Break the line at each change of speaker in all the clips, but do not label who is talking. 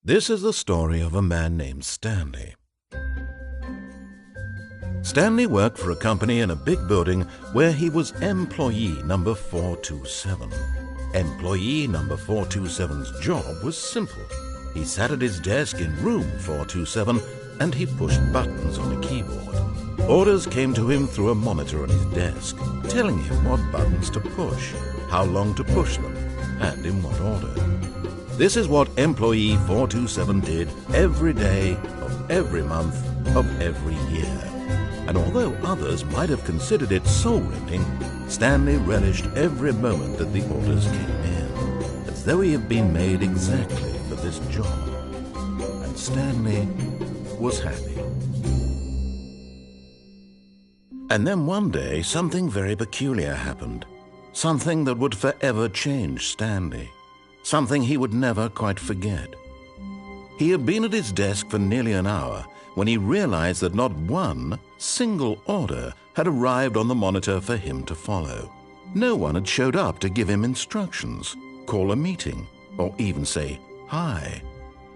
This is the story of a man named Stanley. Stanley worked for a company in a big building where he was employee number 427. Employee number 427's job was simple. He sat at his desk in room 427 and he pushed buttons on a keyboard. Orders came to him through a monitor on his desk, telling him what buttons to push, how long to push them, and in what order. This is what employee 427 did every day of every month of every year. And although others might have considered it soul-rending, Stanley relished every moment that the orders came in, as though he had been made exactly for this job. And Stanley was happy. And then one day, something very peculiar happened. Something that would forever change Stanley. Something he would never quite forget. He had been at his desk for nearly an hour when he realized that not one single order had arrived on the monitor for him to follow. No one had showed up to give him instructions, call a meeting, or even say hi.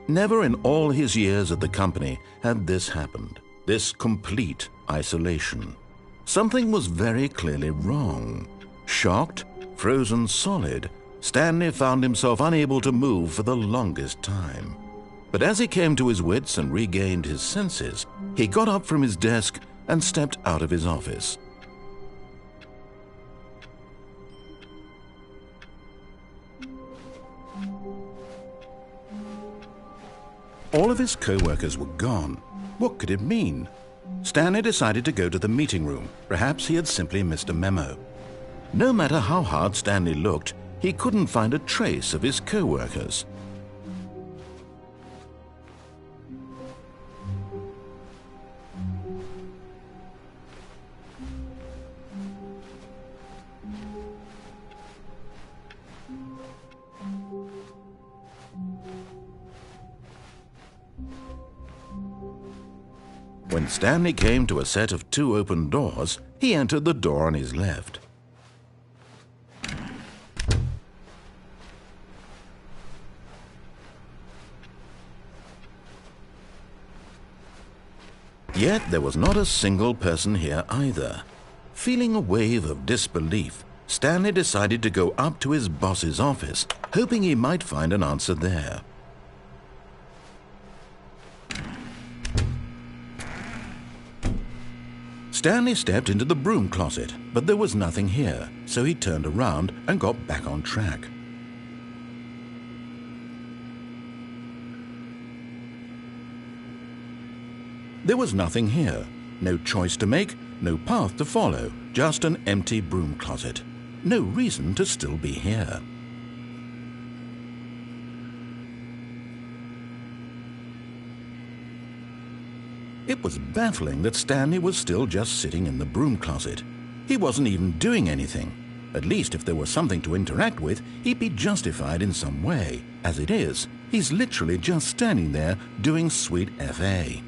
Never in all his years at the company had this happened, this complete isolation. Something was very clearly wrong. Shocked, frozen solid, Stanley found himself unable to move for the longest time. But as he came to his wits and regained his senses, he got up from his desk and stepped out of his office. All of his co-workers were gone. What could it mean? Stanley decided to go to the meeting room. Perhaps he had simply missed a memo. No matter how hard Stanley looked, he couldn't find a trace of his co-workers. When Stanley came to a set of two open doors, he entered the door on his left. Yet there was not a single person here either. Feeling a wave of disbelief, Stanley decided to go up to his boss's office, hoping he might find an answer there. Stanley stepped into the broom closet, but there was nothing here, so he turned around and got back on track. There was nothing here, no choice to make, no path to follow, just an empty broom closet. No reason to still be here. It was baffling that Stanley was still just sitting in the broom closet. He wasn't even doing anything. At least if there was something to interact with, he'd be justified in some way. As it is, he's literally just standing there doing sweet FA.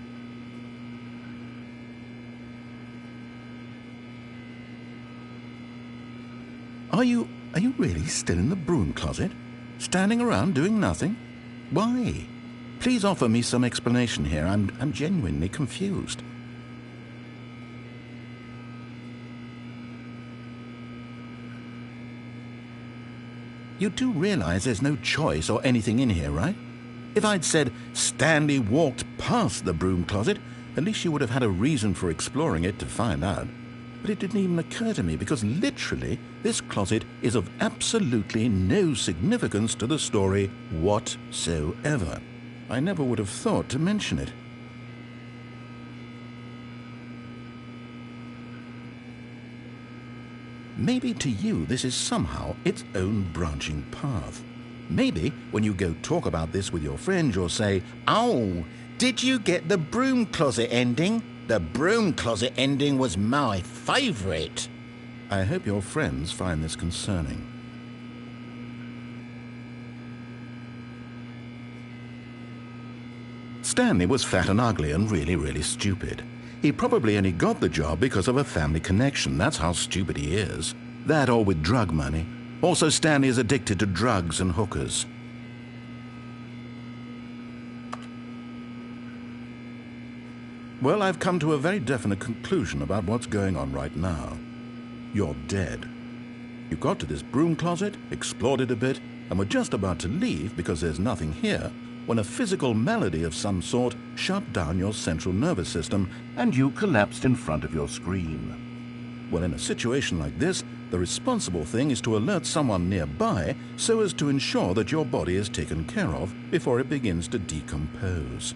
Are you really still in the broom closet? Standing around doing nothing? Why? Please offer me some explanation here. I'm genuinely confused. You do realize there's no choice or anything in here, right? If I'd said Stanley walked past the broom closet, at least you would have had a reason for exploring it to find out. But it didn't even occur to me because literally this closet is of absolutely no significance to the story whatsoever. I never would have thought to mention it. Maybe to you this is somehow its own branching path. Maybe when you go talk about this with your friends you'll say, "Oh, did you get the broom closet ending? The broom closet ending was my favorite." I hope your friends find this concerning. Stanley was fat and ugly and really stupid. He probably only got the job because of a family connection. That's how stupid he is. That or with drug money. Also, Stanley is addicted to drugs and hookers. Well, I've come to a very definite conclusion about what's going on right now. You're dead. You got to this broom closet, explored it a bit, and were just about to leave because there's nothing here, when a physical malady of some sort shut down your central nervous system and you collapsed in front of your screen. Well, in a situation like this, the responsible thing is to alert someone nearby so as to ensure that your body is taken care of before it begins to decompose.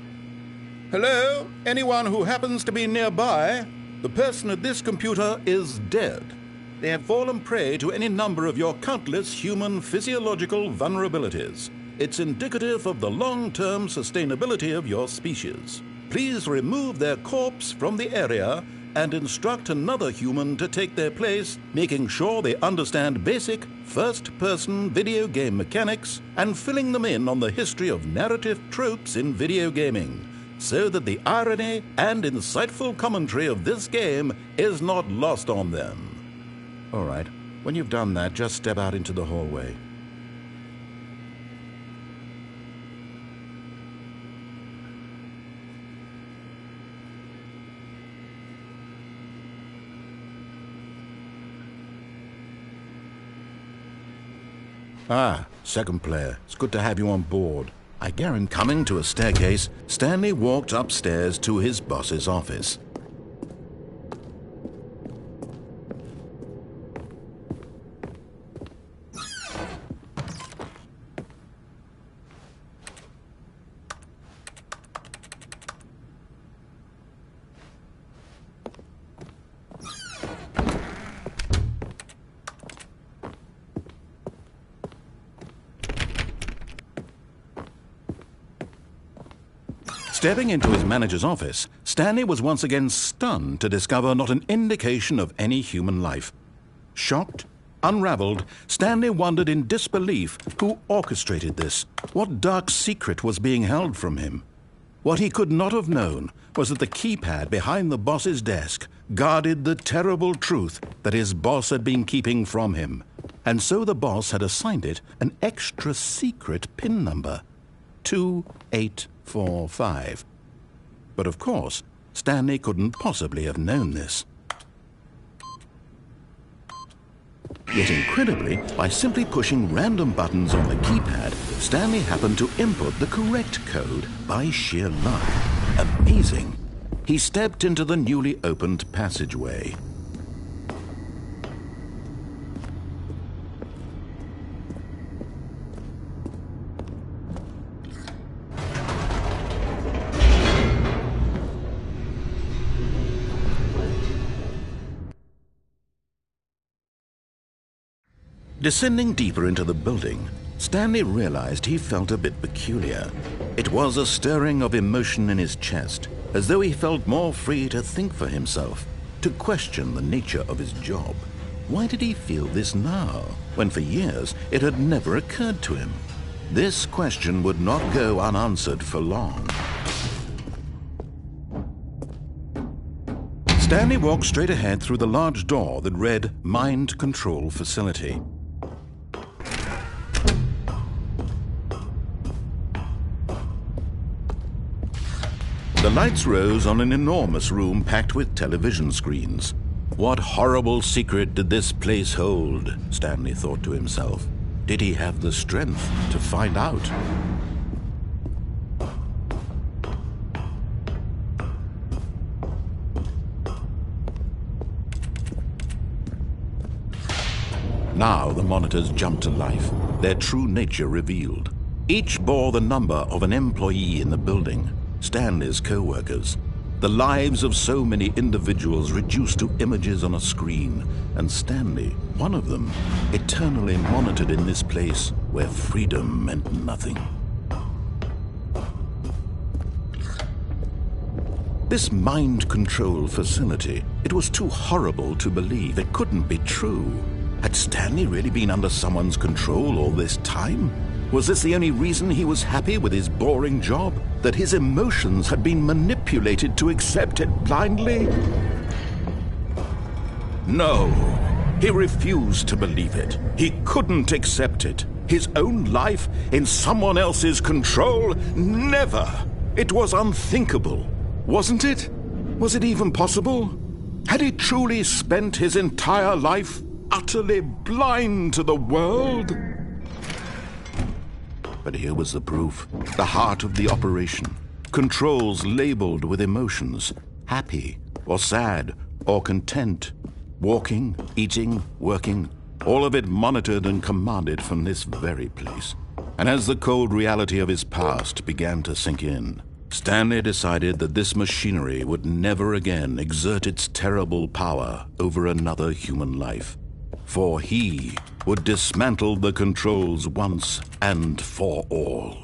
Hello? Anyone who happens to be nearby? The person at this computer is dead. They have fallen prey to any number of your countless human physiological vulnerabilities. It's indicative of the long-term sustainability of your species. Please remove their corpse from the area and instruct another human to take their place, making sure they understand basic first-person video game mechanics and filling them in on the history of narrative tropes in video gaming, so that the irony and insightful commentary of this game is not lost on them. All right, when you've done that, just step out into the hallway. Ah, second player. It's good to have you on board. I guarantee. Coming to a staircase, Stanley walked upstairs to his boss's office. Stepping into his manager's office, Stanley was once again stunned to discover not an indication of any human life. Shocked, unraveled, Stanley wondered in disbelief who orchestrated this, what dark secret was being held from him. What he could not have known was that the keypad behind the boss's desk guarded the terrible truth that his boss had been keeping from him, and so the boss had assigned it an extra secret PIN number, 2845. But of course, Stanley couldn't possibly have known this. Yet incredibly, by simply pushing random buttons on the keypad, Stanley happened to input the correct code by sheer luck. Amazing! He stepped into the newly opened passageway. Descending deeper into the building, Stanley realized he felt a bit peculiar. It was a stirring of emotion in his chest, as though he felt more free to think for himself, to question the nature of his job. Why did he feel this now, when for years it had never occurred to him? This question would not go unanswered for long. Stanley walked straight ahead through the large door that read Mind Control Facility. The lights rose on an enormous room packed with television screens. What horrible secret did this place hold? Stanley thought to himself. Did he have the strength to find out? Now the monitors jumped to life, their true nature revealed. Each bore the number of an employee in the building. Stanley's co-workers, the lives of so many individuals reduced to images on a screen, and Stanley, one of them, eternally monitored in this place where freedom meant nothing. This mind control facility, it was too horrible to believe. It couldn't be true. Had Stanley really been under someone's control all this time? Was this the only reason he was happy with his boring job? That his emotions had been manipulated to accept it blindly? No, he refused to believe it. He couldn't accept it. His own life in someone else's control? Never! It was unthinkable, wasn't it? Was it even possible? Had he truly spent his entire life utterly blind to the world? But here was the proof, the heart of the operation. Controls labeled with emotions, happy or sad or content. Walking, eating, working, all of it monitored and commanded from this very place. And as the cold reality of his past began to sink in, Stanley decided that this machinery would never again exert its terrible power over another human life. For he would dismantle the controls once and for all.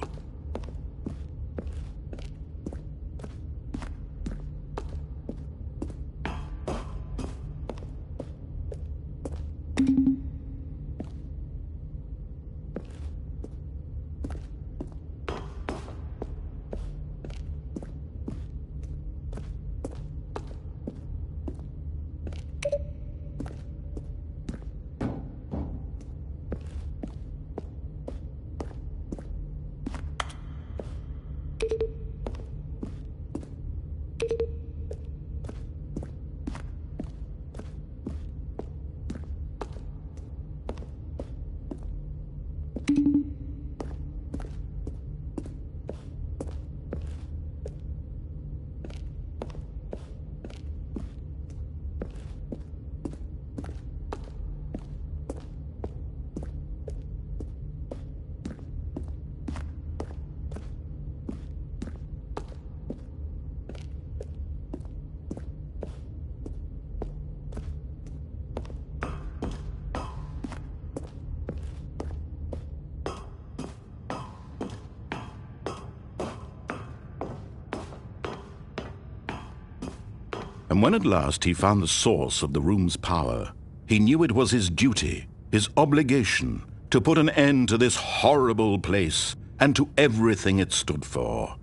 And when at last he found the source of the room's power, he knew it was his duty, his obligation, to put an end to this horrible place and to everything it stood for.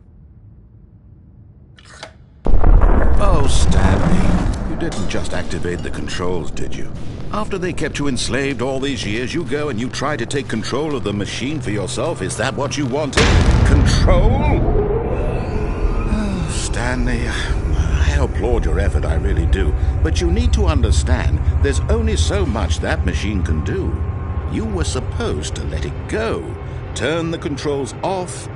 Oh, Stanley, you didn't just activate the controls, did you? After they kept you enslaved all these years, you go and you try to take control of the machine for yourself. Is that what you wanted? Control? Oh, Stanley, I applaud your effort, I really do. But you need to understand, there's only so much that machine can do. You were supposed to let it go, turn the controls off,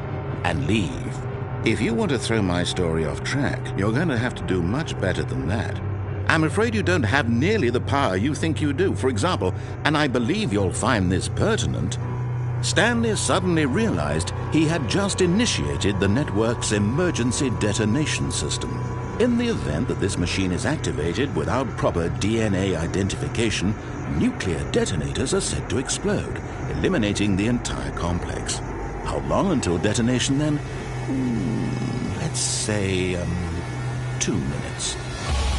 and leave. If you want to throw my story off track, you're going to have to do much better than that. I'm afraid you don't have nearly the power you think you do. For example, and I believe you'll find this pertinent, Stanley suddenly realized he had just initiated the network's emergency detonation system. In the event that this machine is activated without proper DNA identification, nuclear detonators are said to explode, eliminating the entire complex. How long until detonation then? Let's say, 2 minutes.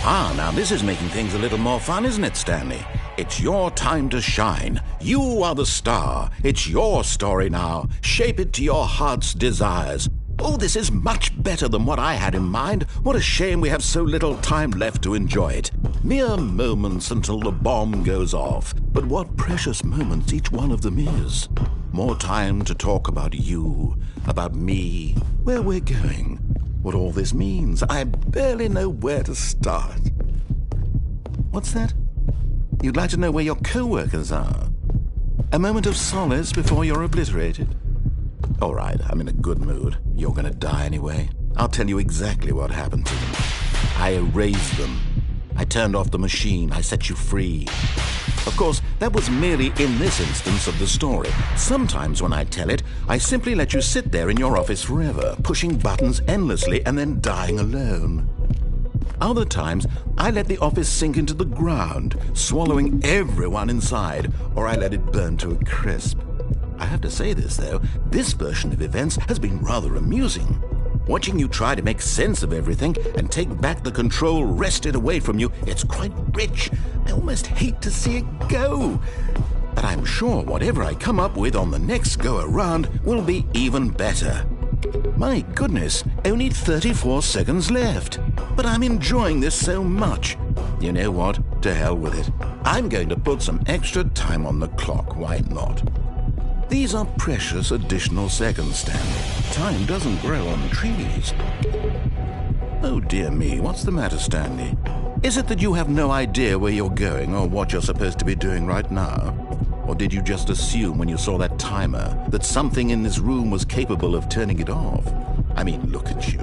Now this is making things a little more fun, isn't it, Stanley? It's your time to shine. You are the star. It's your story now. Shape it to your heart's desires. Oh, this is much better than what I had in mind. What a shame we have so little time left to enjoy it. Mere moments until the bomb goes off. But what precious moments each one of them is. More time to talk about you, about me, where we're going, what all this means. I barely know where to start. What's that? You'd like to know where your co-workers are? A moment of solace before you're obliterated? All right, I'm in a good mood. You're going to die anyway. I'll tell you exactly what happened to them. I erased them. I turned off the machine. I set you free. Of course, that was merely in this instance of the story. Sometimes when I tell it, I simply let you sit there in your office forever, pushing buttons endlessly and then dying alone. Other times, I let the office sink into the ground, swallowing everyone inside, or I let it burn to a crisp. I have to say this, though, this version of events has been rather amusing. Watching you try to make sense of everything and take back the control wrested away from you, it's quite rich. I almost hate to see it go. But I'm sure whatever I come up with on the next go-around will be even better. My goodness, only 34 seconds left. But I'm enjoying this so much. You know what? To hell with it. I'm going to put some extra time on the clock, why not? These are precious additional seconds, Stanley. Time doesn't grow on trees. Oh dear me, what's the matter, Stanley? Is it that you have no idea where you're going or what you're supposed to be doing right now? Or did you just assume when you saw that timer that something in this room was capable of turning it off? I mean, look at you.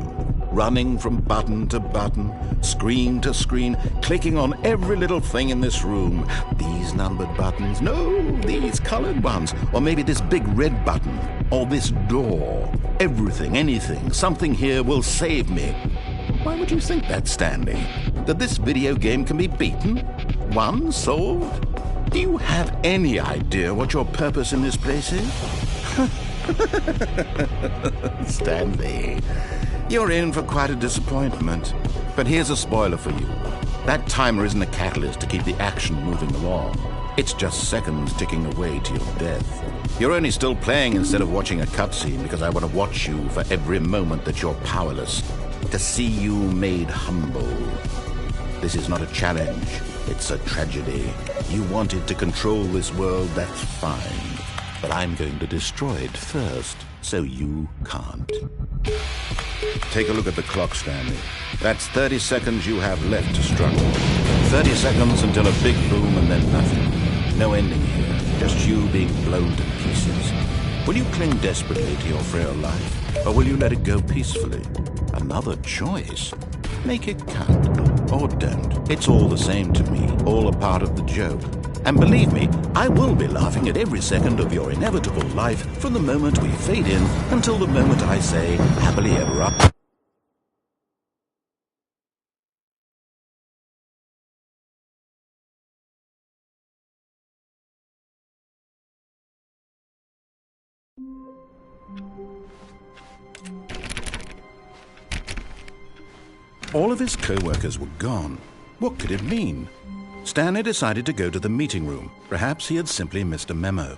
Running from button to button, screen to screen, clicking on every little thing in this room. These numbered buttons, no, these colored ones. Or maybe this big red button, or this door. Everything, anything, something here will save me. Why would you think that, Stanley? That this video game can be beaten? Won? Solved? Do you have any idea what your purpose in this place is? Stanley, you're in for quite a disappointment. But here's a spoiler for you. That timer isn't a catalyst to keep the action moving along. It's just seconds ticking away to your death. You're only still playing instead of watching a cutscene because I want to watch you for every moment that you're powerless. To see you made humble. This is not a challenge. It's a tragedy. You wanted to control this world, that's fine. But I'm going to destroy it first, so you can't. Take a look at the clock, Stanley. That's 30 seconds you have left to struggle. 30 seconds until a big boom and then nothing. No ending here, just you being blown to pieces. Will you cling desperately to your frail life, or will you let it go peacefully? Another choice. Make it count, or don't. It's all the same to me, all a part of the joke. And believe me, I will be laughing at every second of your inevitable life from the moment we fade in until the moment I say, happily ever after. All of his co-workers were gone. What could it mean? Stanley decided to go to the meeting room. Perhaps he had simply missed a memo.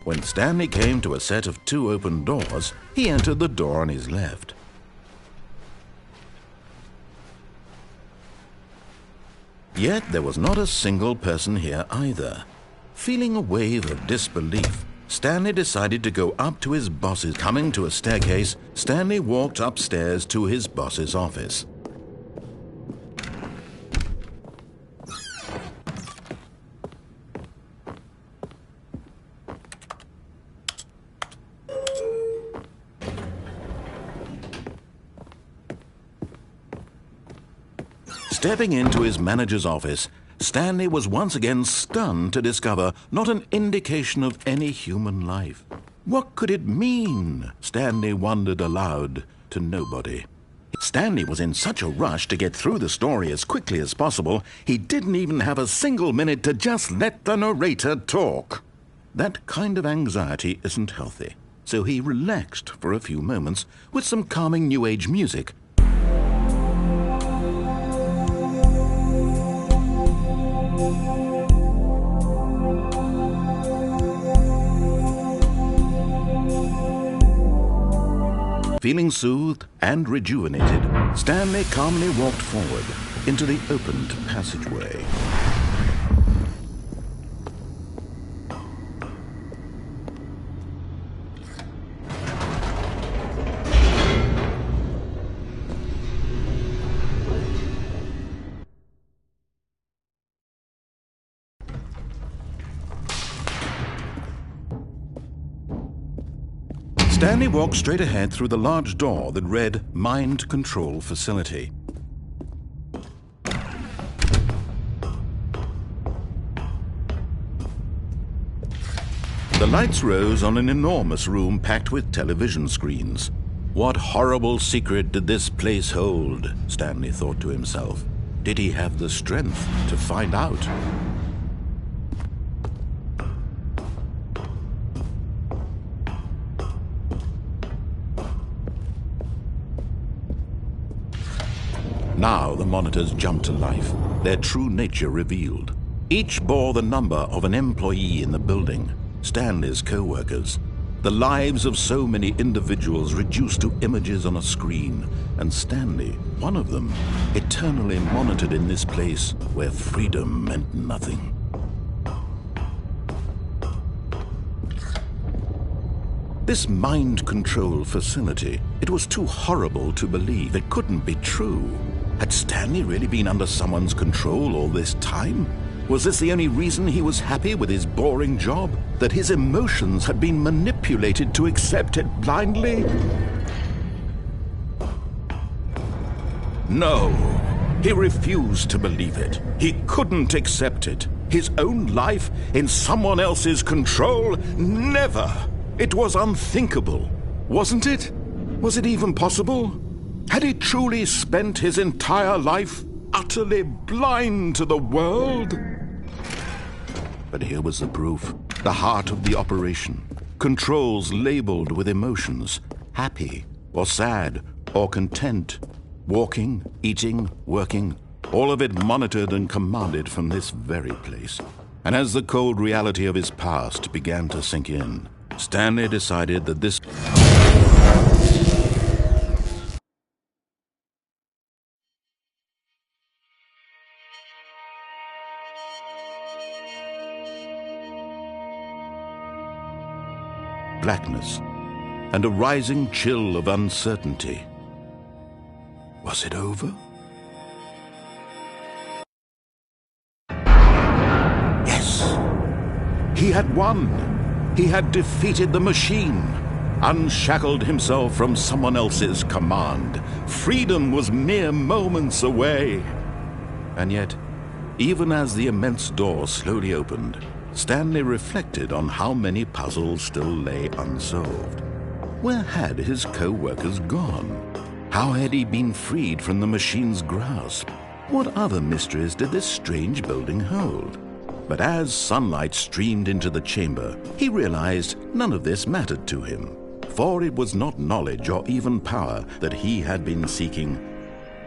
When Stanley came to a set of 2 open doors, he entered the door on his left. Yet there was not a single person here either. Feeling a wave of disbelief, Stanley decided to go up to his boss's. Coming to a staircase, Stanley walked upstairs to his boss's office. Stepping into his manager's office, Stanley was once again stunned to discover not an indication of any human life. What could it mean? Stanley wondered aloud to nobody. Stanley was in such a rush to get through the story as quickly as possible, he didn't even have a single minute to just let the narrator talk. That kind of anxiety isn't healthy, so he relaxed for a few moments with some calming New Age music. Feeling soothed and rejuvenated, Stanley calmly walked forward into the opened passageway. Stanley walked straight ahead through the large door that read Mind Control Facility. The lights rose on an enormous room packed with television screens. What horrible secret did this place hold? Stanley thought to himself. Did he have the strength to find out? Now the monitors jumped to life, their true nature revealed. Each bore the number of an employee in the building, Stanley's co-workers. The lives of so many individuals reduced to images on a screen, and Stanley, one of them, eternally monitored in this place where freedom meant nothing. This mind control facility, it was too horrible to believe. It couldn't be true. Had Stanley really been under someone's control all this time? Was this the only reason he was happy with his boring job? That his emotions had been manipulated to accept it blindly? No, he refused to believe it. He couldn't accept it. His own life in someone else's control? Never! It was unthinkable, wasn't it? Was it even possible? Had he truly spent his entire life utterly blind to the world? But here was the proof. The heart of the operation. Controls labeled with emotions. Happy, or sad, or content. Walking, eating, working. All of it monitored and commanded from this very place. And as the cold reality of his past began to sink in, Stanley decided that this... blackness, and a rising chill of uncertainty. Was it over? Yes! He had won! He had defeated the machine, unshackled himself from someone else's command. Freedom was mere moments away. And yet, even as the immense door slowly opened, Stanley reflected on how many puzzles still lay unsolved. Where had his co-workers gone? How had he been freed from the machine's grasp? What other mysteries did this strange building hold? But as sunlight streamed into the chamber, he realized none of this mattered to him, for it was not knowledge or even power that he had been seeking,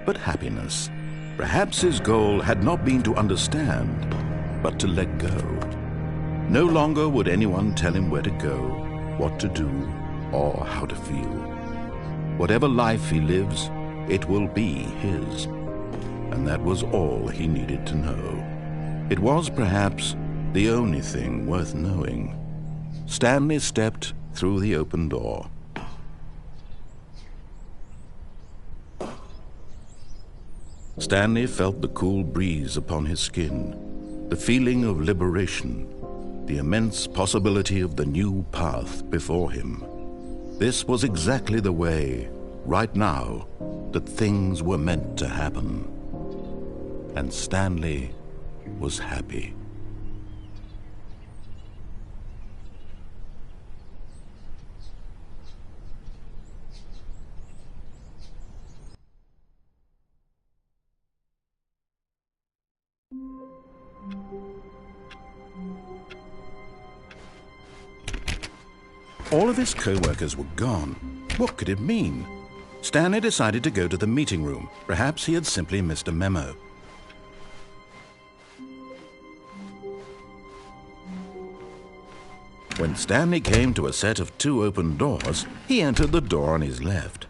but happiness. Perhaps his goal had not been to understand, but to let go. No longer would anyone tell him where to go, what to do, or how to feel. Whatever life he lives, it will be his. And that was all he needed to know. It was perhaps the only thing worth knowing. Stanley stepped through the open door. Stanley felt the cool breeze upon his skin, the feeling of liberation, the immense possibility of the new path before him. This was exactly the way, right now, that things were meant to happen. And Stanley was happy. All of his co-workers were gone. What could it mean? Stanley decided to go to the meeting room. Perhaps he had simply missed a memo. When Stanley came to a set of 2 open doors, he entered the door on his left.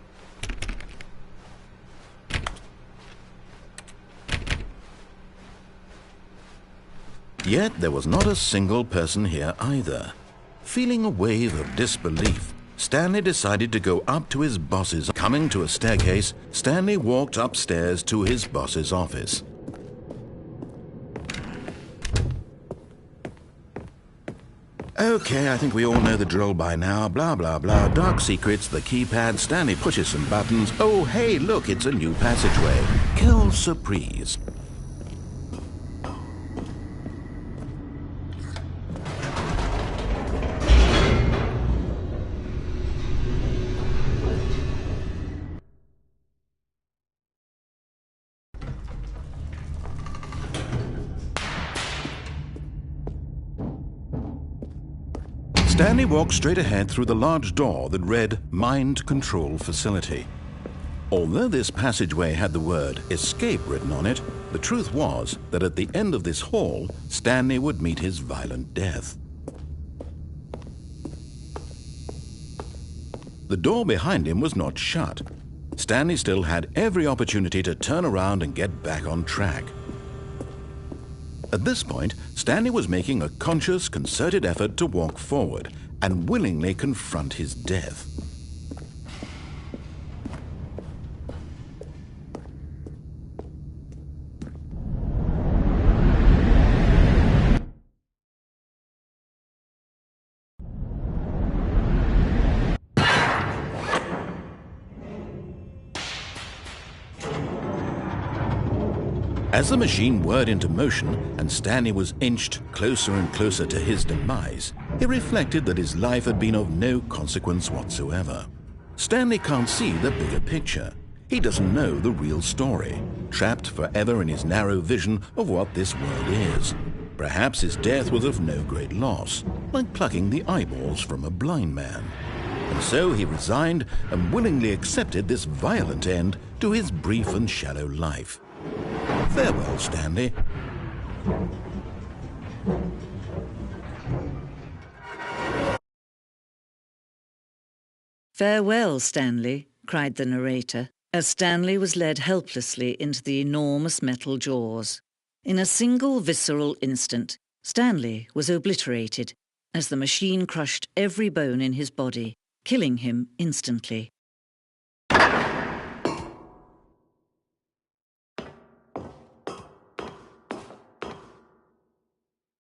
Yet there was not a single person here either. Feeling a wave of disbelief, Stanley decided to go up to his boss's. Coming to a staircase, Stanley walked upstairs to his boss's office. Okay, I think we all know the drill by now. Blah, blah, blah. Dark secrets, the keypad. Stanley pushes some buttons. Oh, hey, look, it's a new passageway. Quelle surprise. Stanley walked straight ahead through the large door that read Mind Control Facility. Although this passageway had the word Escape written on it, the truth was that at the end of this hall, Stanley would meet his violent death. The door behind him was not shut. Stanley still had every opportunity to turn around and get back on track. At this point, Stanley was making a conscious, concerted effort to walk forward, and willingly confront his death. As the machine whirred into motion and Stanley was inched closer and closer to his demise, he reflected that his life had been of no consequence whatsoever. Stanley can't see the bigger picture. He doesn't know the real story, trapped forever in his narrow vision of what this world is. Perhaps his death was of no great loss, like plucking the eyeballs from a blind man. And so he resigned and willingly accepted this violent end to his brief and shallow life. Farewell, Stanley.
"Farewell, Stanley," cried the narrator, as Stanley was led helplessly into the enormous metal jaws. In a single visceral instant, Stanley was obliterated as the machine crushed every bone in his body, killing him instantly.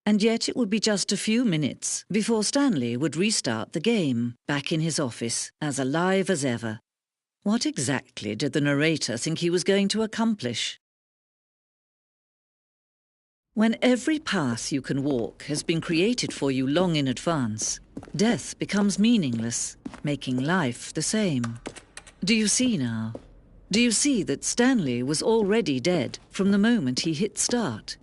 And yet it would be just a few minutes before Stanley would restart the game, back in his office, as alive as ever. What exactly did the narrator think he was going to accomplish? When every path you can walk has been created for you long in advance, death becomes meaningless, making life the same. Do you see now? Do you see that Stanley was already dead from the moment he hit start?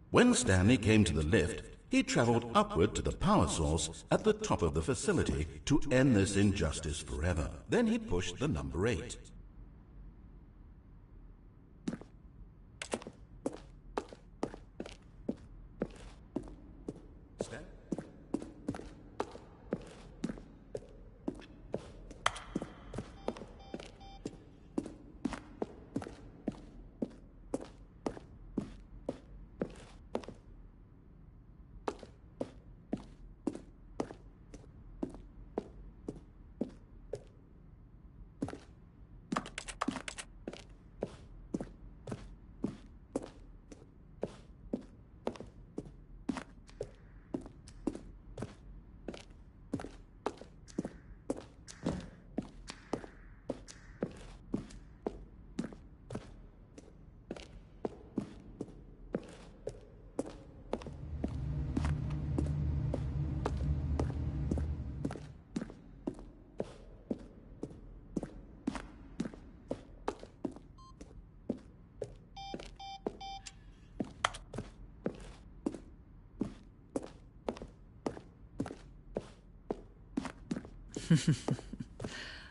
When Stanley came to the lift, he traveled upward to the power source at the top of the facility to end this injustice forever. Then he pushed the number 8.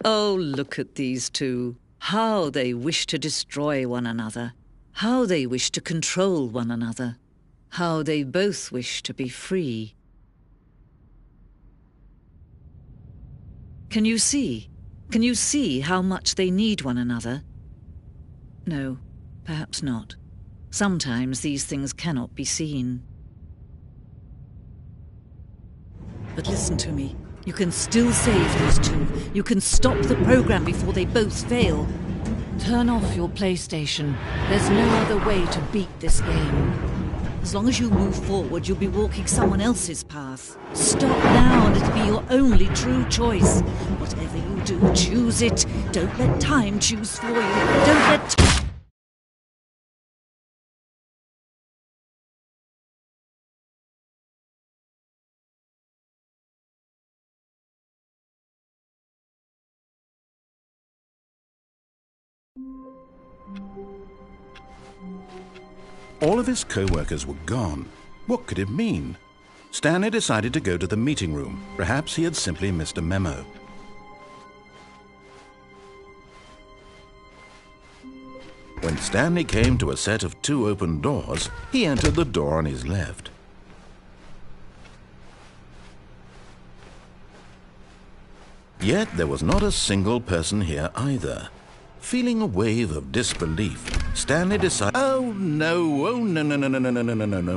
Oh, look at these two. How they wish to destroy one another. How they wish to control one another. How they both wish to be free. Can you see? Can you see how much they need one another? No, perhaps not. Sometimes these things cannot be seen. But listen to me. You can still save these two. You can stop the program before they both fail. Turn off your PlayStation. There's no other way to beat this game. As long as you move forward, you'll be walking someone else's path. Stop now and it'll be your only true choice. Whatever you do, choose it. Don't let time choose for you. Don't let...
All of his co-workers were gone. What could it mean? Stanley decided to go to the meeting room. Perhaps he had simply missed a memo. When Stanley came to a set of 2 open doors, he entered the door on his left. Yet there was not a single person here either. Feeling a wave of disbelief, Stanley decided, oh no,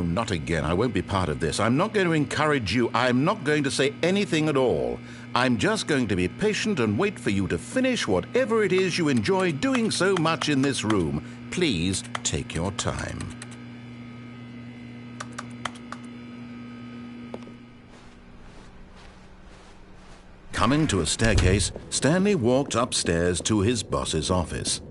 not again. I won't be part of this. I'm not going to encourage you. I'm not going to say anything at all. I'm just going to be patient and wait for you to finish whatever it is you enjoy doing so much in this room. Please take your time. Coming to a staircase, Stanley walked upstairs to his boss's office.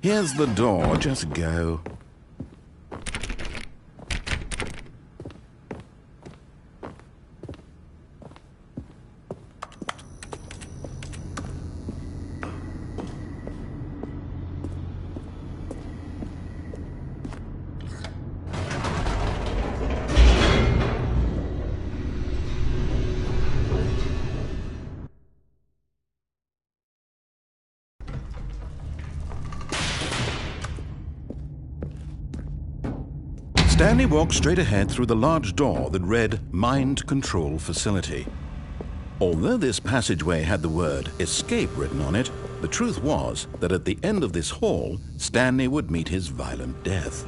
Here's the door, just go. Stanley walked straight ahead through the large door that read Mind Control Facility. Although this passageway had the word Escape written on it, the truth was that at the end of this hall, Stanley would meet his violent death.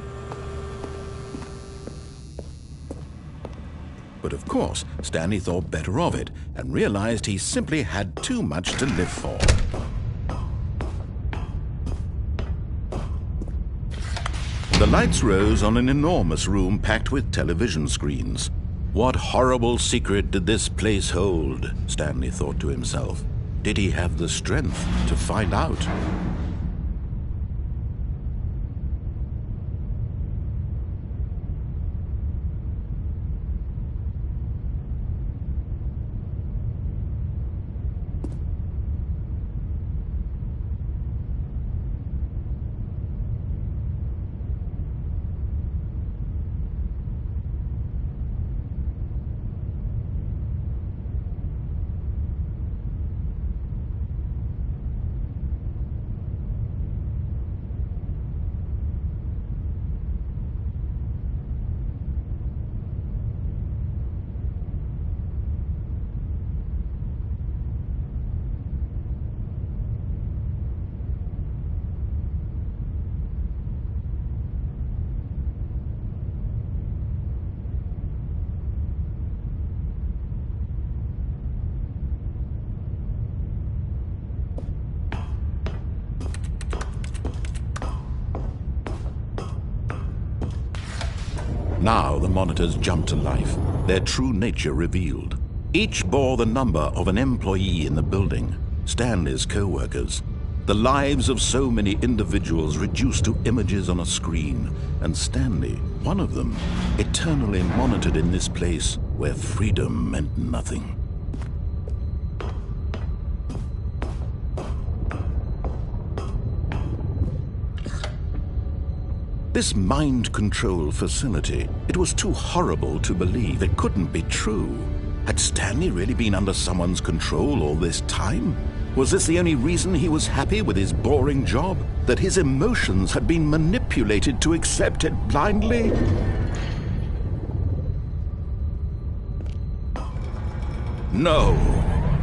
But of course, Stanley thought better of it and realized he simply had too much to live for. The lights rose on an enormous room packed with television screens. What horrible secret did this place hold? Stanley thought to himself. Did he have the strength to find out? Now the monitors jumped to life, their true nature revealed. Each bore the number of an employee in the building, Stanley's co-workers. The lives of so many individuals reduced to images on a screen, and Stanley, one of them, eternally monitored in this place where freedom meant nothing. This mind control facility, it was too horrible to believe. It couldn't be true. Had Stanley really been under someone's control all this time? Was this the only reason he was happy with his boring job? That his emotions had been manipulated to accept it blindly? No,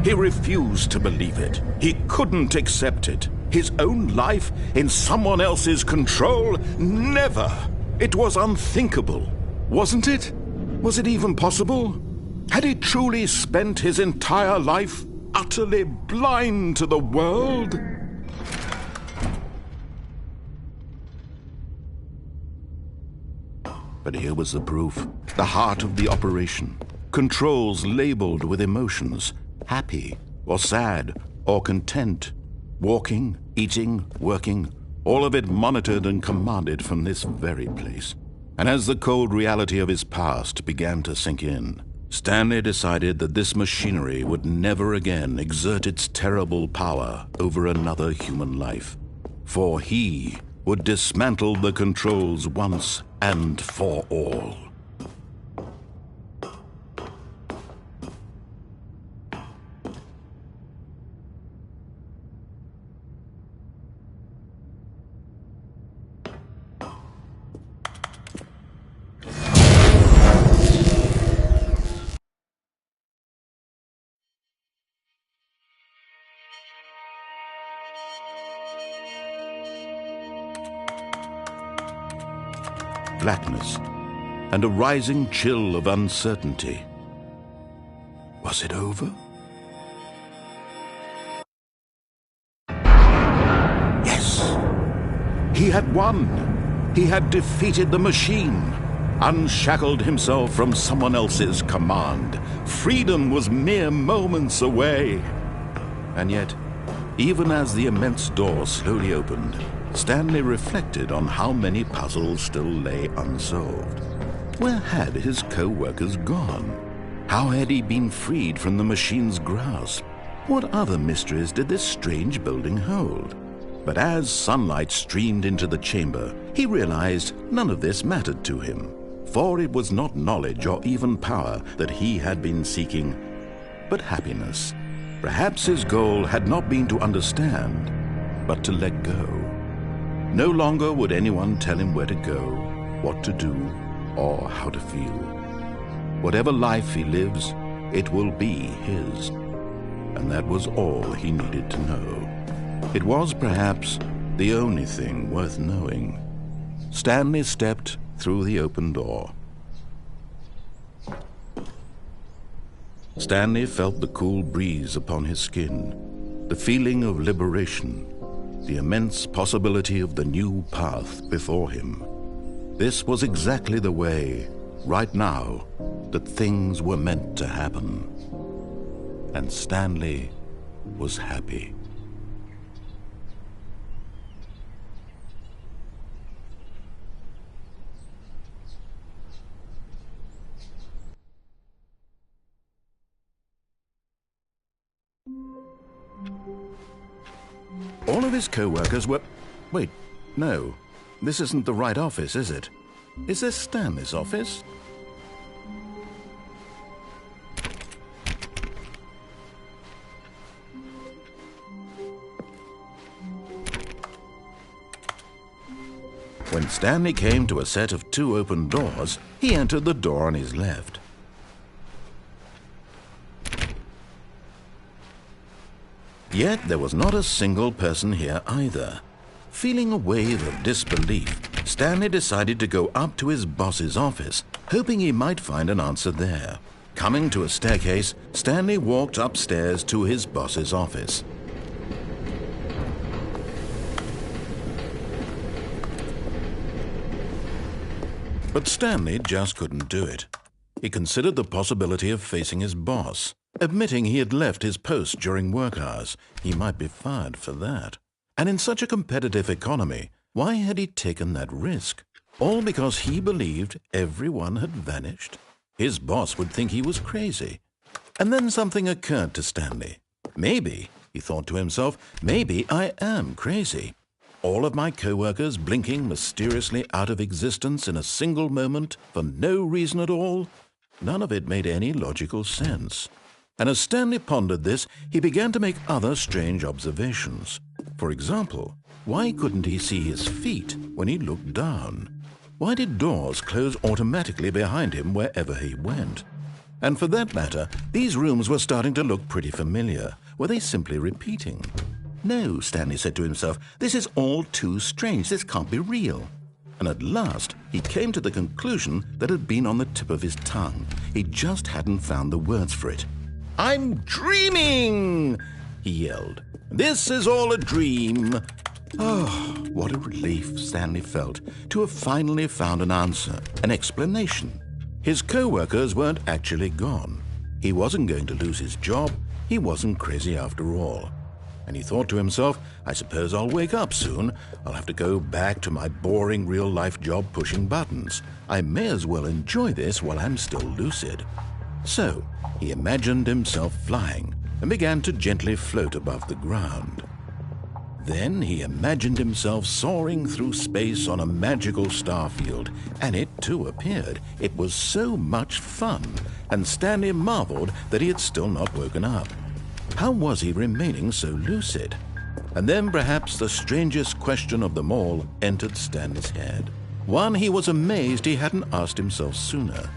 he refused to believe it. He couldn't accept it. His own life in someone else's control? Never! It was unthinkable, wasn't it? Was it even possible? Had he truly spent his entire life utterly blind to the world? But here was the proof, the heart of the operation. Controls labeled with emotions, happy or sad or content. Walking, eating, working, all of it monitored and commanded from this very place. And as the cold reality of his past began to sink in, Stanley decided that this machinery would never again exert its terrible power over another human life. For he would dismantle the controls once and for all. Blackness, and a rising chill of uncertainty. Was it over? Yes! He had won! He had defeated the machine, unshackled himself from someone else's command. Freedom was mere moments away. And yet, even as the immense door slowly opened, Stanley reflected on how many puzzles still lay unsolved. Where had his co-workers gone? How had he been freed from the machine's grasp? What other mysteries did this strange building hold? But as sunlight streamed into the chamber, he realized none of this mattered to him, for it was not knowledge or even power that he had been seeking, but happiness. Perhaps his goal had not been to understand, but to let go. No longer would anyone tell him where to go, what to do, or how to feel. Whatever life he lives, it will be his. And that was all he needed to know. It was perhaps the only thing worth knowing. Stanley stepped through the open door. Stanley felt the cool breeze upon his skin, the feeling of liberation, the immense possibility of the new path before him. This was exactly the way, right now, that things were meant to happen. And Stanley was happy. All of his co-workers were... Wait, no. This isn't the right office, is it? Is this Stanley's office? When Stanley came to a set of 2 open doors, he entered the door on his left. Yet there was not a single person here either. Feeling a wave of disbelief, Stanley decided to go up to his boss's office, hoping he might find an answer there. Coming to a staircase, Stanley walked upstairs to his boss's office. But Stanley just couldn't do it. He considered the possibility of facing his boss, admitting he had left his post during work hours. He might be fired for that. And in such a competitive economy, why had he taken that risk? All because he believed everyone had vanished? His boss would think he was crazy. And then something occurred to Stanley. Maybe, he thought to himself, maybe I am crazy. All of my co-workers blinking mysteriously out of existence in a single moment for no reason at all? None of it made any logical sense. And as Stanley pondered this, he began to make other strange observations. For example, why couldn't he see his feet when he looked down? Why did doors close automatically behind him wherever he went? And for that matter, these rooms were starting to look pretty familiar. Were they simply repeating? No, Stanley said to himself, this is all too strange. This can't be real. And at last, he came to the conclusion that had been on the tip of his tongue. He just hadn't found the words for it. "I'm dreaming!" he yelled. "This is all a dream." Oh, what a relief Stanley felt to have finally found an answer, an explanation. His co-workers weren't actually gone. He wasn't going to lose his job. He wasn't crazy after all. And he thought to himself, I suppose I'll wake up soon. I'll have to go back to my boring real-life job pushing buttons. I may as well enjoy this while I'm still lucid. So he imagined himself flying and began to gently float above the ground. Then he imagined himself soaring through space on a magical starfield, and it too appeared. It was so much fun, and Stanley marveled that he had still not woken up. How was he remaining so lucid? And then perhaps the strangest question of them all entered Stanley's head. One he was amazed he hadn't asked himself sooner.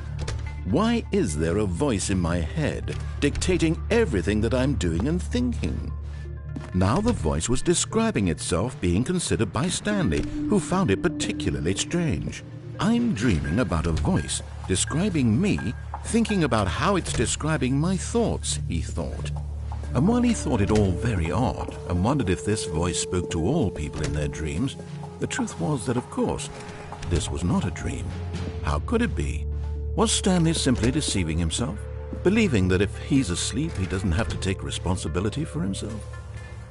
Why is there a voice in my head dictating everything that I'm doing and thinking? Now the voice was describing itself being considered by Stanley, who found it particularly strange. I'm dreaming about a voice describing me, thinking about how it's describing my thoughts, he thought. And while he thought it all very odd and wondered if this voice spoke to all people in their dreams, the truth was that, of course, this was not a dream. How could it be? Was Stanley simply deceiving himself, believing that if he's asleep, he doesn't have to take responsibility for himself?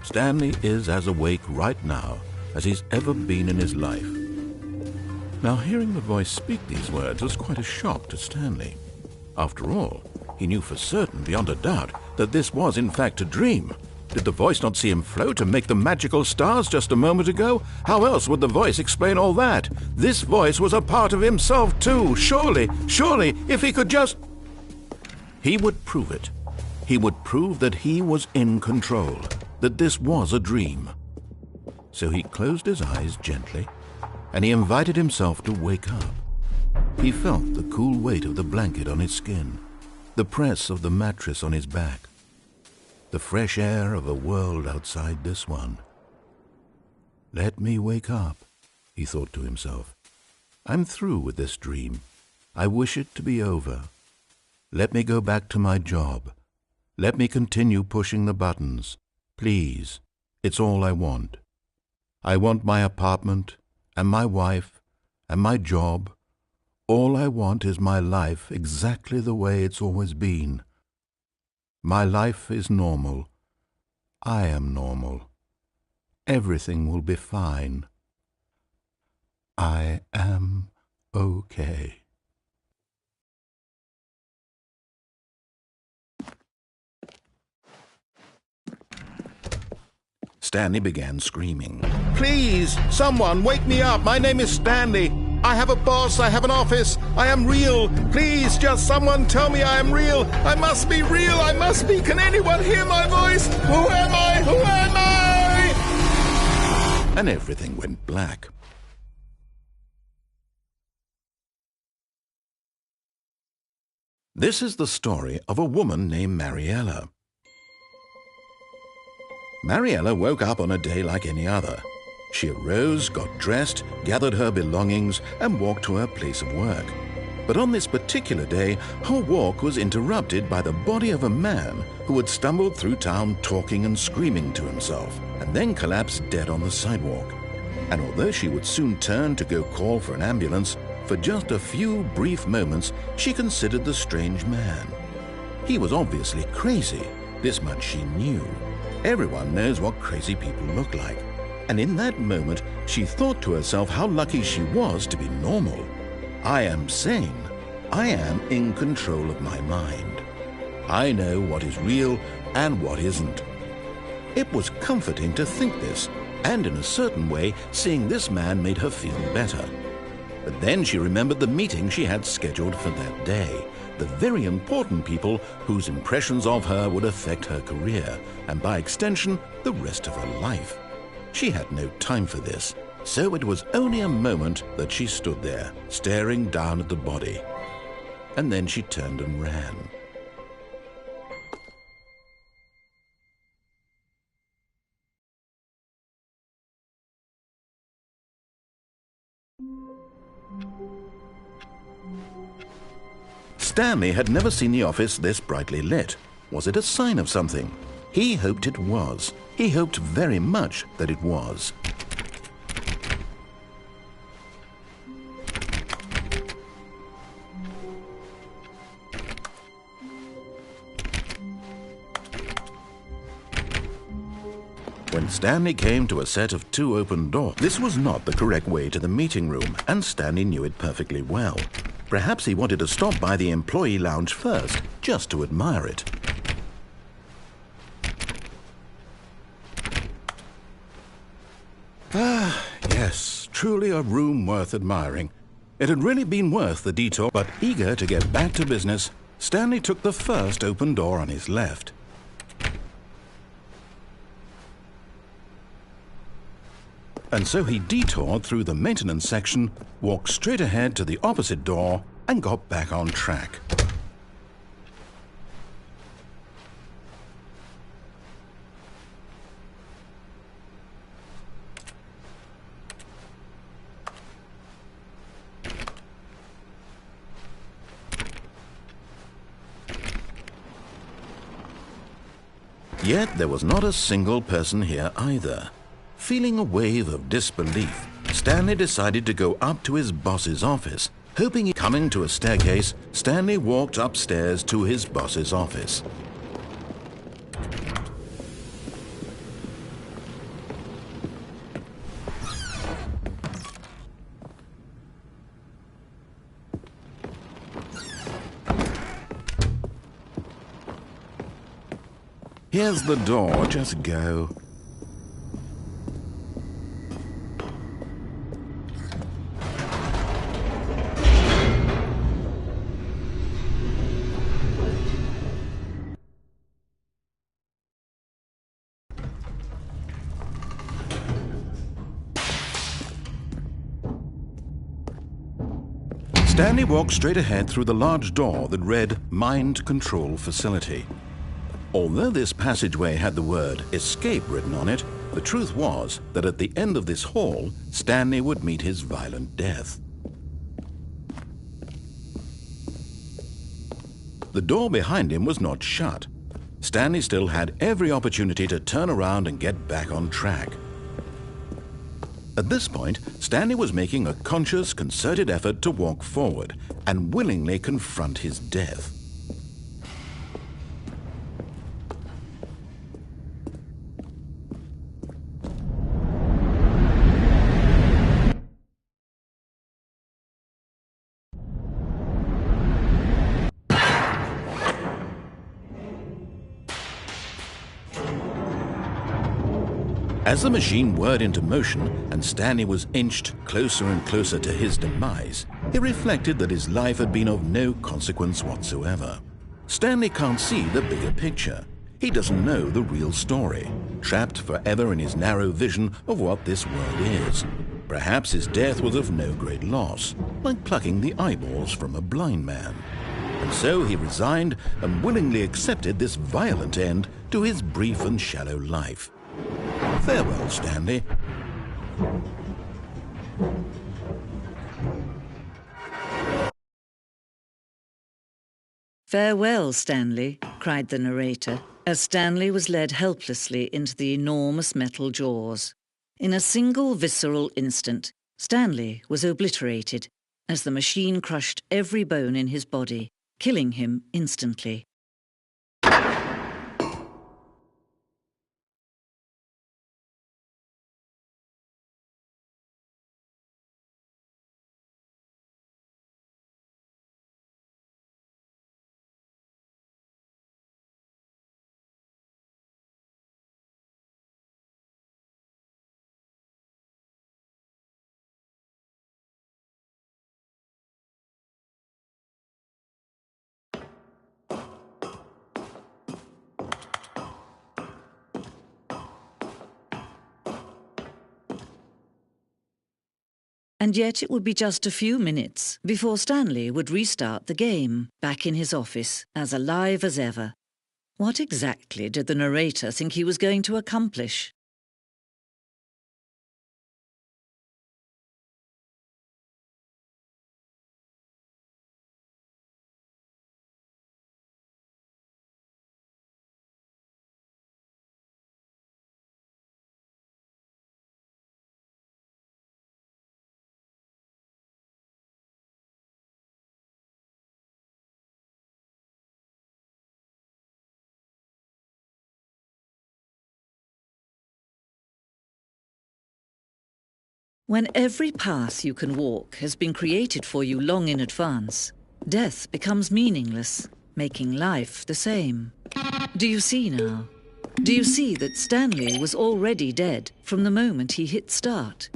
Stanley is as awake right now as he's ever been in his life. Now, hearing the voice speak these words was quite a shock to Stanley. After all, he knew for certain, beyond a doubt, that this was in fact a dream. Did the voice not see him float and make the magical stars just a moment ago? How else would the voice explain all that? This voice was a part of himself too. Surely, if he could just... He would prove it. He would prove that he was in control, that this was a dream. So he closed his eyes gently, and he invited himself to wake up. He felt the cool weight of the blanket on his skin, the press of the mattress on his back, the fresh air of a world outside this one. Let me wake up, he thought to himself. I'm through with this dream. I wish it to be over. Let me go back to my job. Let me continue pushing the buttons. Please, it's all I want. I want my apartment and my wife and my job. All I want is my life exactly the way it's always been. My life is normal. I am normal. Everything will be fine. I am okay. Stanley began screaming. Please, someone, wake me up. My name is Stanley. I have a boss. I have an office. I am real. Please, just someone tell me I am real. I must be real. I must be. Can anyone hear my voice? Who am I? Who am I? And everything went black. This is the story of a woman named Mariella. Mariella woke up on a day like any other. She arose, got dressed, gathered her belongings, and walked to her place of work. But on this particular day, her walk was interrupted by the body of a man who had stumbled through town talking and screaming to himself, and then collapsed dead on the sidewalk. And although she would soon turn to go call for an ambulance, For just a few brief moments, she considered the strange man. He was obviously crazy. This much she knew. Everyone knows what crazy people look like. And in that moment, she thought to herself how lucky she was to be normal. I am sane. I am in control of my mind. I know what is real and what isn't. It was comforting to think this, and in a certain way, seeing this man made her feel better. But then she remembered the meeting she had scheduled for that day, the very important people whose impressions of her would affect her career, and by extension, the rest of her life. She had no time for this, so it was only a moment that she stood there, staring down at the body. And then she turned and ran. Stanley had never seen the office this brightly lit. Was it a sign of something? He hoped it was. He hoped very much that it was. When Stanley came to a set of 2 open doors, this was not the correct way to the meeting room, and Stanley knew it perfectly well. Perhaps he wanted to stop by the employee lounge first, just to admire it. Ah, yes, truly a room worth admiring. It had really been worth the detour, but eager to get back to business, Stanley took the first open door on his left. And so he detoured through the maintenance section, walked straight ahead to the opposite door, and got back on track. Yet there was not a single person here either. Feeling a wave of disbelief, Stanley decided to go up to his boss's office. Coming to a staircase, Stanley walked upstairs to his boss's office. Here's the door, just go. Stanley walked straight ahead through the large door that read Mind Control Facility. Although this passageway had the word escape written on it, the truth was that at the end of this hall, Stanley would meet his violent death. The door behind him was not shut. Stanley still had every opportunity to turn around and get back on track. At this point, Stanley was making a conscious, concerted effort to walk forward and willingly confront his death. As the machine whirred into motion and Stanley was inched closer and closer to his demise, he reflected that his life had been of no consequence whatsoever. Stanley can't see the bigger picture. He doesn't know the real story, trapped forever in his narrow vision of what this world is. Perhaps his death was of no great loss, like plucking the eyeballs from a blind man. And so he resigned and willingly accepted this violent end to his brief and shallow life. Farewell, Stanley.
Farewell, Stanley, cried the narrator, as Stanley was led helplessly into the enormous metal jaws. In a single visceral instant, Stanley was obliterated. as the machine crushed every bone in his body, killing him instantly. And yet it would be just a few minutes before Stanley would restart the game, back in his office, as alive as ever. What exactly did the narrator think he was going to accomplish? When every path you can walk has been created for you long in advance, death becomes meaningless, making life the same. Do you see now? Do you see that Stanley was already dead from the moment he hit start?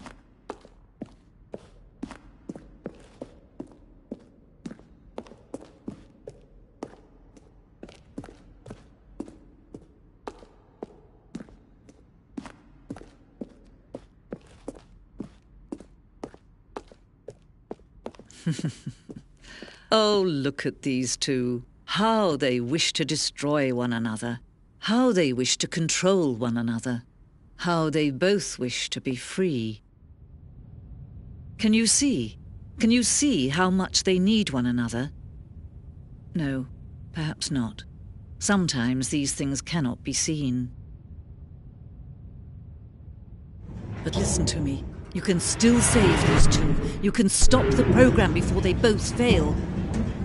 Oh, look at these two. How they wish to destroy one another. How they wish to control one another. How they both wish to be free. Can you see? Can you see how much they need one another? No, perhaps not. Sometimes these things cannot be seen. But listen to me. You can still save those two. You can stop the program before they both fail.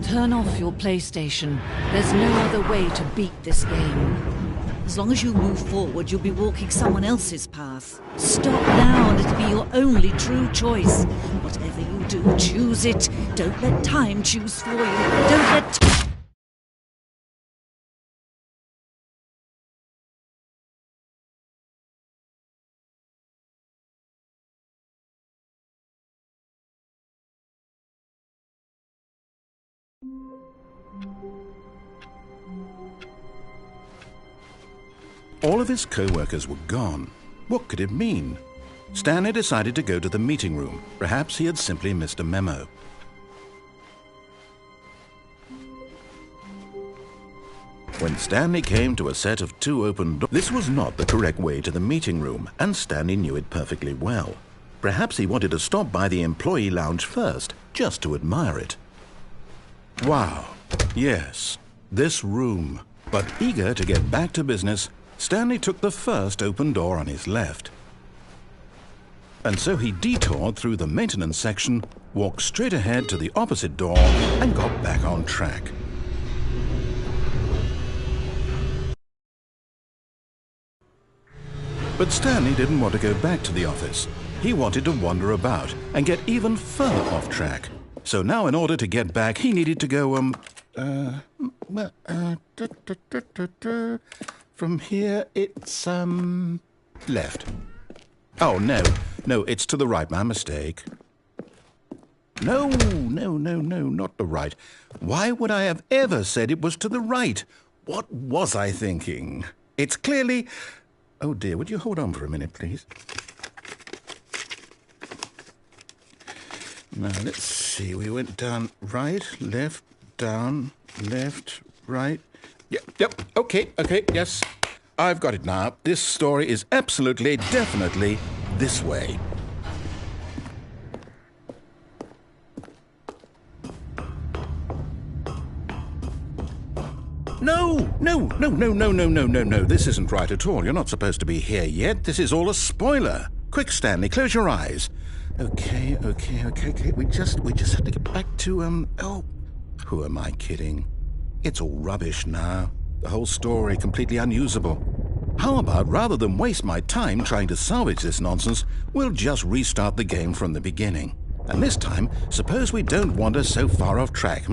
Turn off your PlayStation. There's no other way to beat this game. As long as you move forward, you'll be walking someone else's path. Stop now and it'll be your only true choice. Whatever you do, choose it. Don't let time choose for you. Don't let...
All of his co-workers were gone. What could it mean? Stanley decided to go to the meeting room. Perhaps he had simply missed a memo. When Stanley came to a set of two open doors, this was not the correct way to the meeting room, and Stanley knew it perfectly well. Perhaps he wanted to stop by the employee lounge first, just to admire it. Wow, yes, this room. But eager to get back to business, Stanley took the first open door on his left. And so he detoured through the maintenance section, walked straight ahead to the opposite door, and got back on track. But Stanley didn't want to go back to the office. He wanted to wander about and get even further off track. So now in order to get back, he needed to go, from here, it's, left. Oh, no, it's to the right, my mistake. No, not the right. Why would I have ever said it was to the right? What was I thinking? It's clearly... Oh dear, would you hold on for a minute, please? Now, let's see. We went down right, left, down, left, right. Yep, okay, yes. I've got it now. This story is absolutely, definitely this way. No. This isn't right at all. You're not supposed to be here yet. This is all a spoiler. Quick, Stanley, close your eyes. Okay. We just have to get back to, oh, who am I kidding? It's all rubbish now. The whole story completely unusable. How about, rather than waste my time trying to salvage this nonsense, we'll just restart the game from the beginning. And this time, suppose we don't wander so far off track,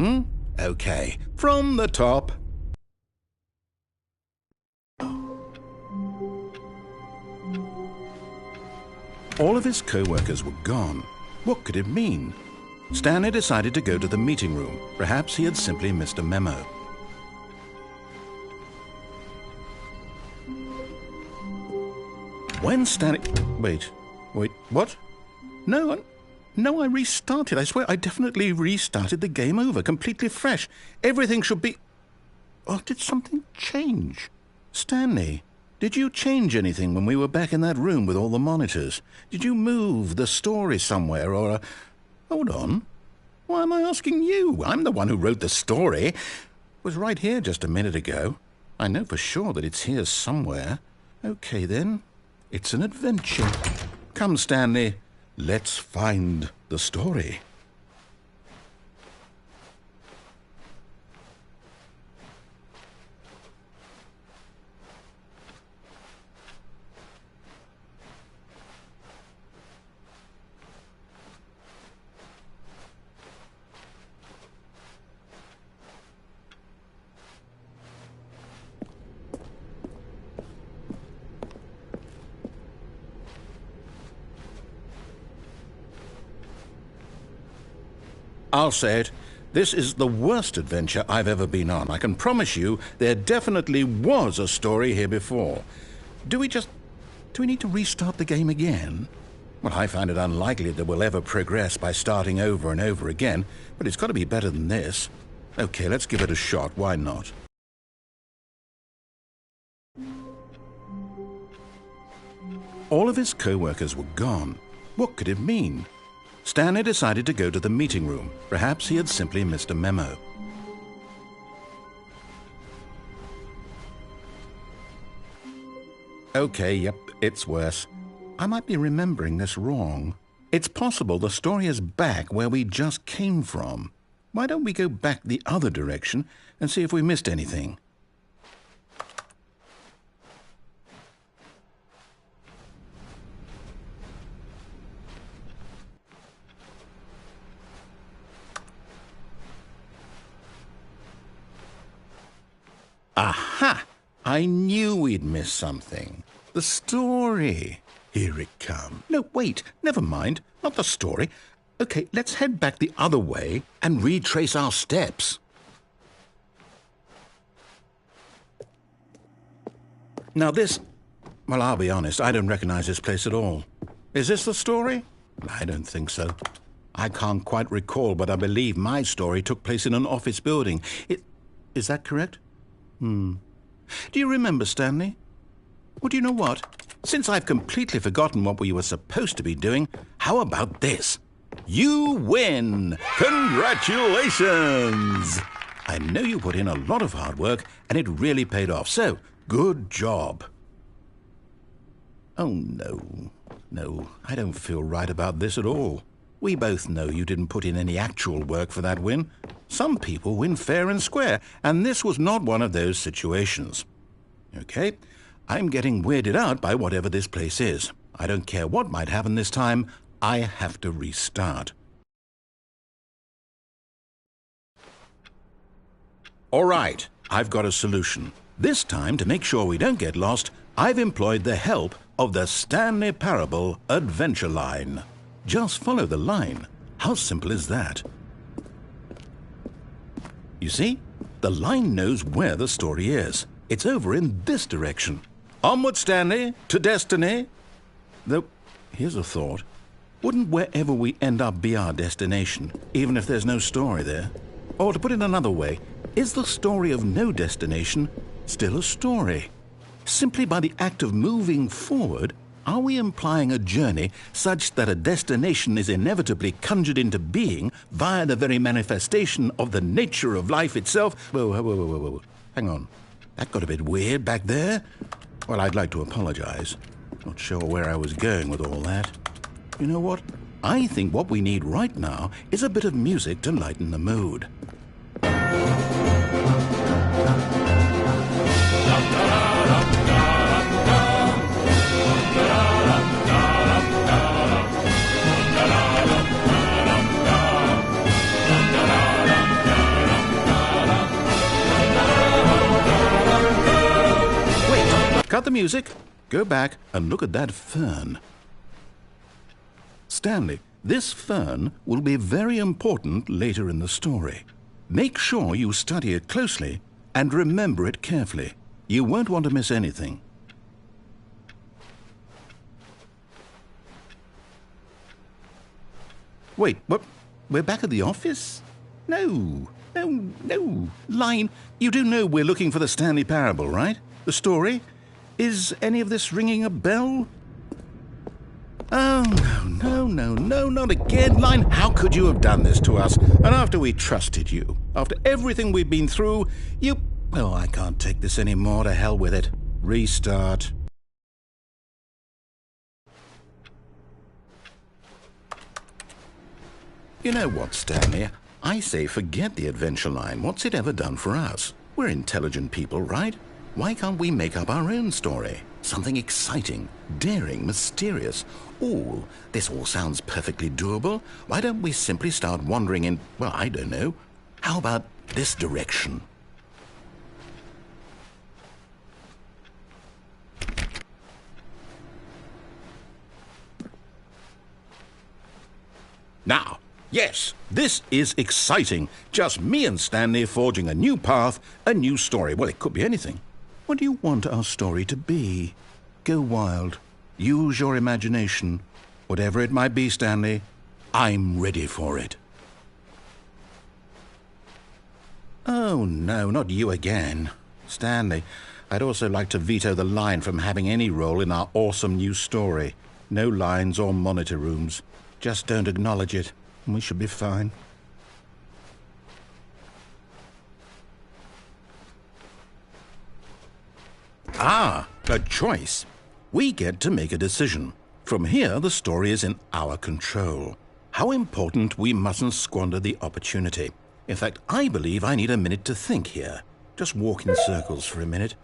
Okay, from the top. All of his co-workers were gone. What could it mean? Stanley decided to go to the meeting room. Perhaps he had simply missed a memo. When Stanley... Wait, what? No, I restarted. I swear I definitely restarted the game over, completely fresh. Everything should be... Oh, did something change? Stanley, did you change anything when we were back in that room with all the monitors? Did you move the story somewhere or... Hold on. Why am I asking you? I'm the one who wrote the story. It was right here just a minute ago. I know for sure that it's here somewhere. Okay, then. It's an adventure. Come, Stanley. Let's find the story. I'll say it. This is the worst adventure I've ever been on. I can promise you there definitely was a story here before. Do we need to restart the game again? Well, I find it unlikely that we'll ever progress by starting over and over again, but it's got to be better than this. Okay, let's give it a shot. Why not? All of his co-workers were gone. What could it mean? Stanley decided to go to the meeting room. Perhaps he had simply missed a memo. Okay, yep, it's worse. I might be remembering this wrong. It's possible the story is back where we just came from. Why don't we go back the other direction and see if we missed anything? Aha! I knew we'd miss something. The story. Here it comes. No, wait, never mind. Not the story. Okay, let's head back the other way and retrace our steps. Now this... Well, I'll be honest, I don't recognize this place at all. Is this the story? I don't think so. I can't quite recall, but I believe my story took place in an office building. Is that correct? Do you remember, Stanley? Well, do you know what? Since I've completely forgotten what we were supposed to be doing, how about this? You win! Congratulations! I know you put in a lot of hard work, and it really paid off, so good job. Oh, no. No, I don't feel right about this at all. We both know you didn't put in any actual work for that win. Some people win fair and square, and this was not one of those situations. Okay, I'm getting weirded out by whatever this place is. I don't care what might happen this time. I have to restart. All right, I've got a solution. This time, to make sure we don't get lost, I've employed the help of the Stanley Parable adventure line. Just follow the line. How simple is that? You see, the line knows where the story is. It's over in this direction. Onward, Stanley, to destiny. Though, here's a thought. Wouldn't wherever we end up be our destination, even if there's no story there? Or to put it another way, is the story of no destination still a story? Simply by the act of moving forward, are we implying a journey such that a destination is inevitably conjured into being via the very manifestation of the nature of life itself? Whoa. Hang on. That got a bit weird back there. Well, I'd like to apologize. Not sure where I was going with all that. You know what? I think what we need right now is a bit of music to lighten the mood. Wait, cut the music. Go back and look at that fern. Stanley, this fern will be very important later in the story. Make sure you study it closely and remember it carefully. You won't want to miss anything. Wait, what? We're back at the office? No. Line, you do know we're looking for the Stanley Parable, right? The story? Is any of this ringing a bell? Oh, no, not again. Line, how could you have done this to us? And after we trusted you, after everything we've been through, you... Oh, I can't take this anymore. To hell with it. Restart. You know what, Stanley? I say forget the adventure line. What's it ever done for us? We're intelligent people, right? Why can't we make up our own story? Something exciting, daring, mysterious. Ooh, this all sounds perfectly doable. Why don't we simply start wandering in, well, I don't know. How about this direction? Now, yes, this is exciting. Just me and Stanley forging a new path, a new story. Well, it could be anything. What do you want our story to be? Go wild. Use your imagination. Whatever it might be, Stanley, I'm ready for it. Oh, no, not you again. Stanley, I'd also like to veto the line from having any role in our awesome new story. No lines or monitor rooms. Just don't acknowledge it, and we should be fine. Ah, a choice. We get to make a decision. From here, the story is in our control. How important we mustn't squander the opportunity. In fact, I believe I need a minute to think here. Just walk in circles for a minute.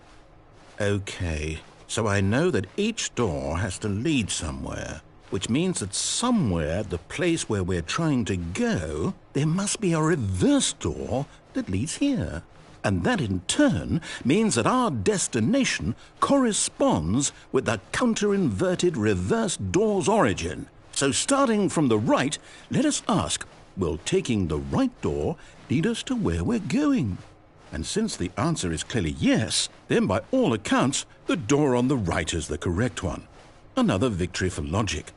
Okay, so I know that each door has to lead somewhere, which means that somewhere, the place where we're trying to go, there must be a reverse door that leads here. And that in turn means that our destination corresponds with the counter-inverted reverse door's origin. So starting from the right, let us ask, will taking the right door lead us to where we're going? And since the answer is clearly yes, then by all accounts, the door on the right is the correct one. Another victory for logic.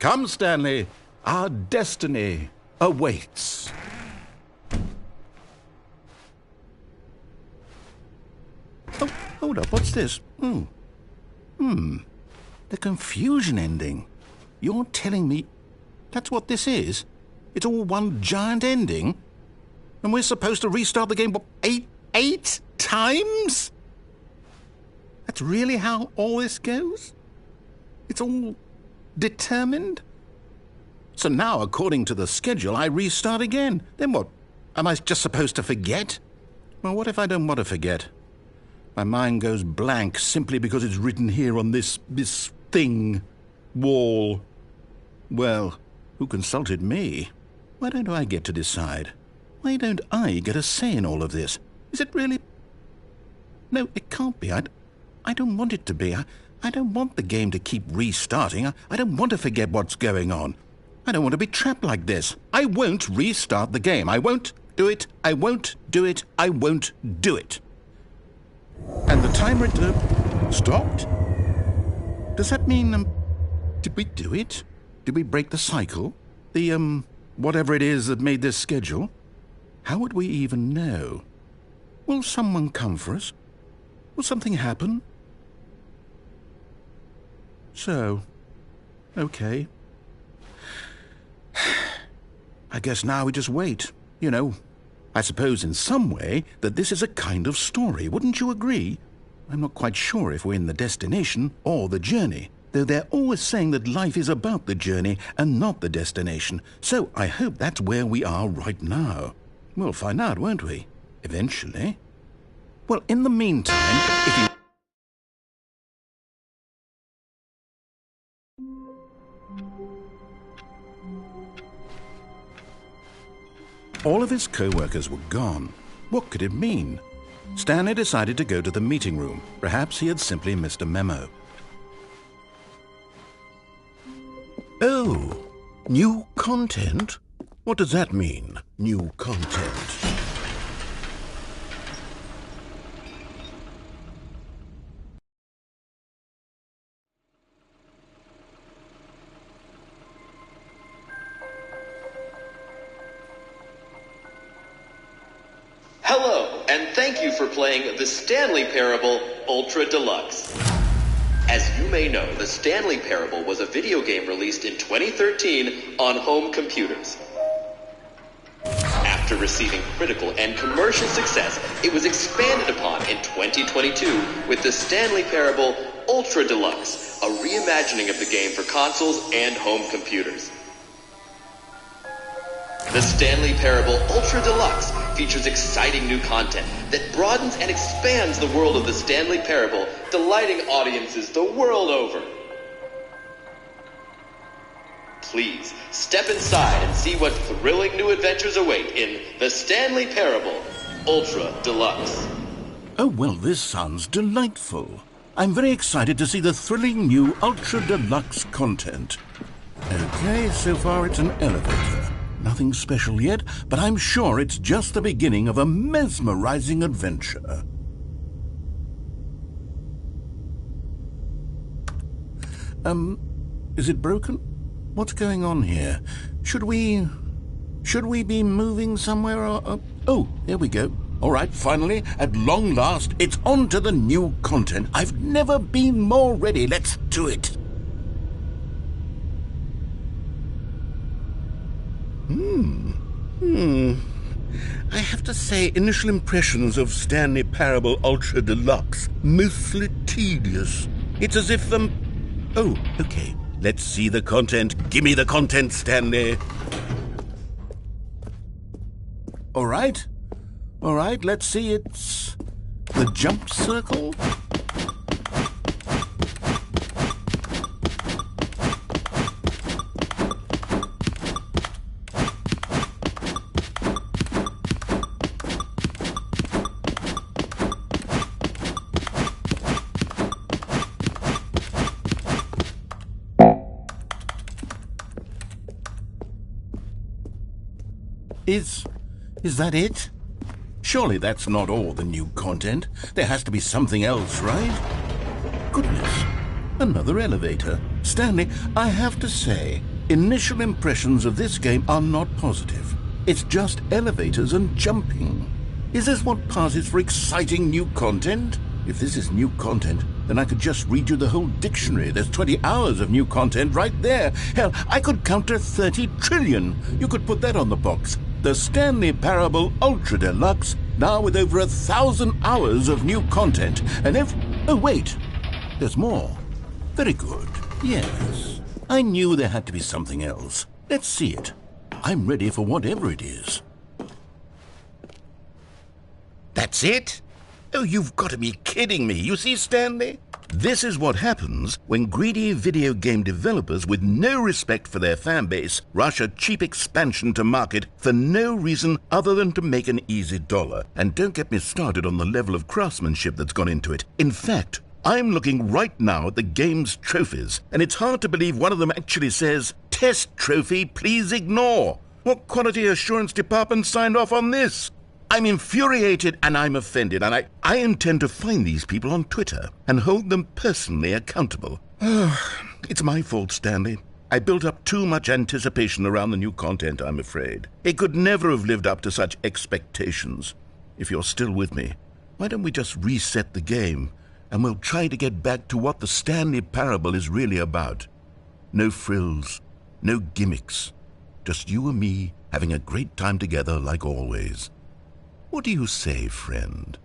Come, Stanley, our destiny awaits. Oh, hold up, what's this? The confusion ending. You're telling me that's what this is? It's all one giant ending? And we're supposed to restart the game, what, eight times? That's really how all this goes? It's all determined? So now, according to the schedule, I restart again. Then what? Am I just supposed to forget? Well, what if I don't want to forget? My mind goes blank simply because it's written here on this thing, wall. Well, who consulted me? Why don't I get to decide? Why don't I get a say in all of this? Is it really? No, it can't be. I don't want it to be. I don't want the game to keep restarting. I don't want to forget what's going on. I don't want to be trapped like this. I won't restart the game. I won't do it. I won't do it. I won't do it. And the timer stopped? Does that mean, did we do it? Did we break the cycle? The, whatever it is that made this schedule? How would we even know? Will someone come for us? Will something happen? So, okay. I guess now we just wait, you know. I suppose in some way that this is a kind of story, wouldn't you agree? I'm not quite sure if we're in the destination or the journey. though they're always saying that life is about the journey and not the destination. So I hope that's where we are right now. We'll find out, won't we? Eventually. Well, in the meantime, if you... All of his co-workers were gone. What could it mean? Stanley decided to go to the meeting room. Perhaps he had simply missed a memo. Oh, new content? What does that mean, new content?
Hello, and thank you for playing the Stanley Parable Ultra Deluxe. As you may know, the Stanley Parable was a video game released in 2013 on home computers. After receiving critical and commercial success, it was expanded upon in 2022 with the Stanley Parable Ultra Deluxe, a reimagining of the game for consoles and home computers. The Stanley Parable Ultra Deluxe features exciting new content that broadens and expands the world of the Stanley Parable, delighting audiences the world over. Please step inside and see what thrilling new adventures await in the Stanley Parable Ultra Deluxe.
Oh, well, this sounds delightful. I'm very excited to see the thrilling new Ultra Deluxe content. Okay, so far it's an elevator. Nothing special yet, but I'm sure it's just the beginning of a mesmerizing adventure. Is it broken? What's going on here? Should we be moving somewhere or... Oh, there we go. All right, finally, at long last, it's on to the new content. I've never been more ready. Let's do it. I have to say, initial impressions of Stanley Parable Ultra Deluxe, mostly tedious. It's as if, Oh, okay. Let's see the content. Give me the content, Stanley. All right, let's see. It's the jump circle. Is that it? Surely that's not all the new content. There has to be something else, right? Goodness, another elevator. Stanley, I have to say, initial impressions of this game are not positive. It's just elevators and jumping. Is this what passes for exciting new content? If this is new content, then I could just read you the whole dictionary. There's 20 hours of new content right there. Hell, I could count to 30 trillion. You could put that on the box. The Stanley Parable Ultra Deluxe, now with over 1,000 hours of new content. And oh, wait. There's more. Very good. Yes. I knew there had to be something else. Let's see it. I'm ready for whatever it is. That's it? Oh, you've got to be kidding me. You see, Stanley? This is what happens when greedy video game developers with no respect for their fan base rush a cheap expansion to market for no reason other than to make an easy dollar. And don't get me started on the level of craftsmanship that's gone into it. In fact, I'm looking right now at the game's trophies, and it's hard to believe one of them actually says, "Test trophy, please ignore." What quality assurance department signed off on this? I'm infuriated and I'm offended, and I intend to find these people on Twitter and hold them personally accountable. It's my fault, Stanley. I built up too much anticipation around the new content, I'm afraid. It could never have lived up to such expectations. If you're still with me, why don't we just reset the game, and we'll try to get back to what the Stanley Parable is really about. No frills, no gimmicks. Just you and me having a great time together like always. What do you say, friend?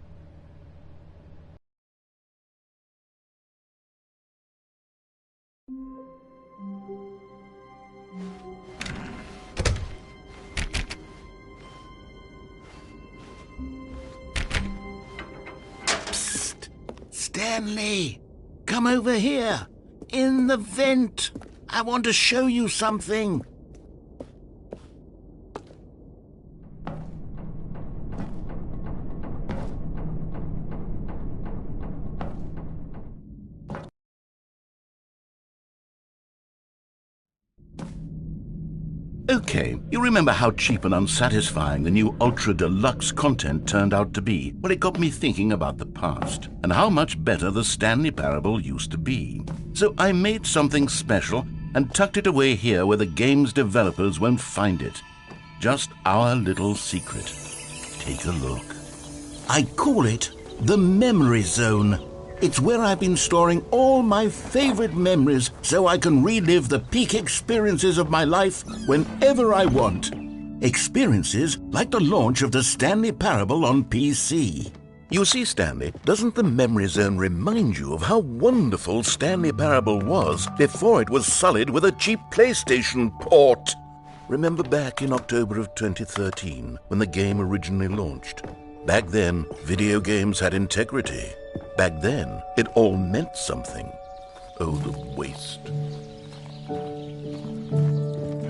Stanley, come over here. In the vent. I want to show you something. Okay, you remember how cheap and unsatisfying the new Ultra Deluxe content turned out to be? Well, it got me thinking about the past and how much better the Stanley Parable used to be. So I made something special and tucked it away here where the game's developers won't find it. Just our little secret. Take a look. I call it the Memory Zone. It's where I've been storing all my favorite memories so I can relive the peak experiences of my life whenever I want. Experiences like the launch of the Stanley Parable on PC. You see, Stanley, doesn't the Memory Zone remind you of how wonderful Stanley Parable was before it was sullied with a cheap PlayStation port? Remember back in October of 2013 when the game originally launched? Back then, video games had integrity. Back then, it all meant something. Oh, the waste.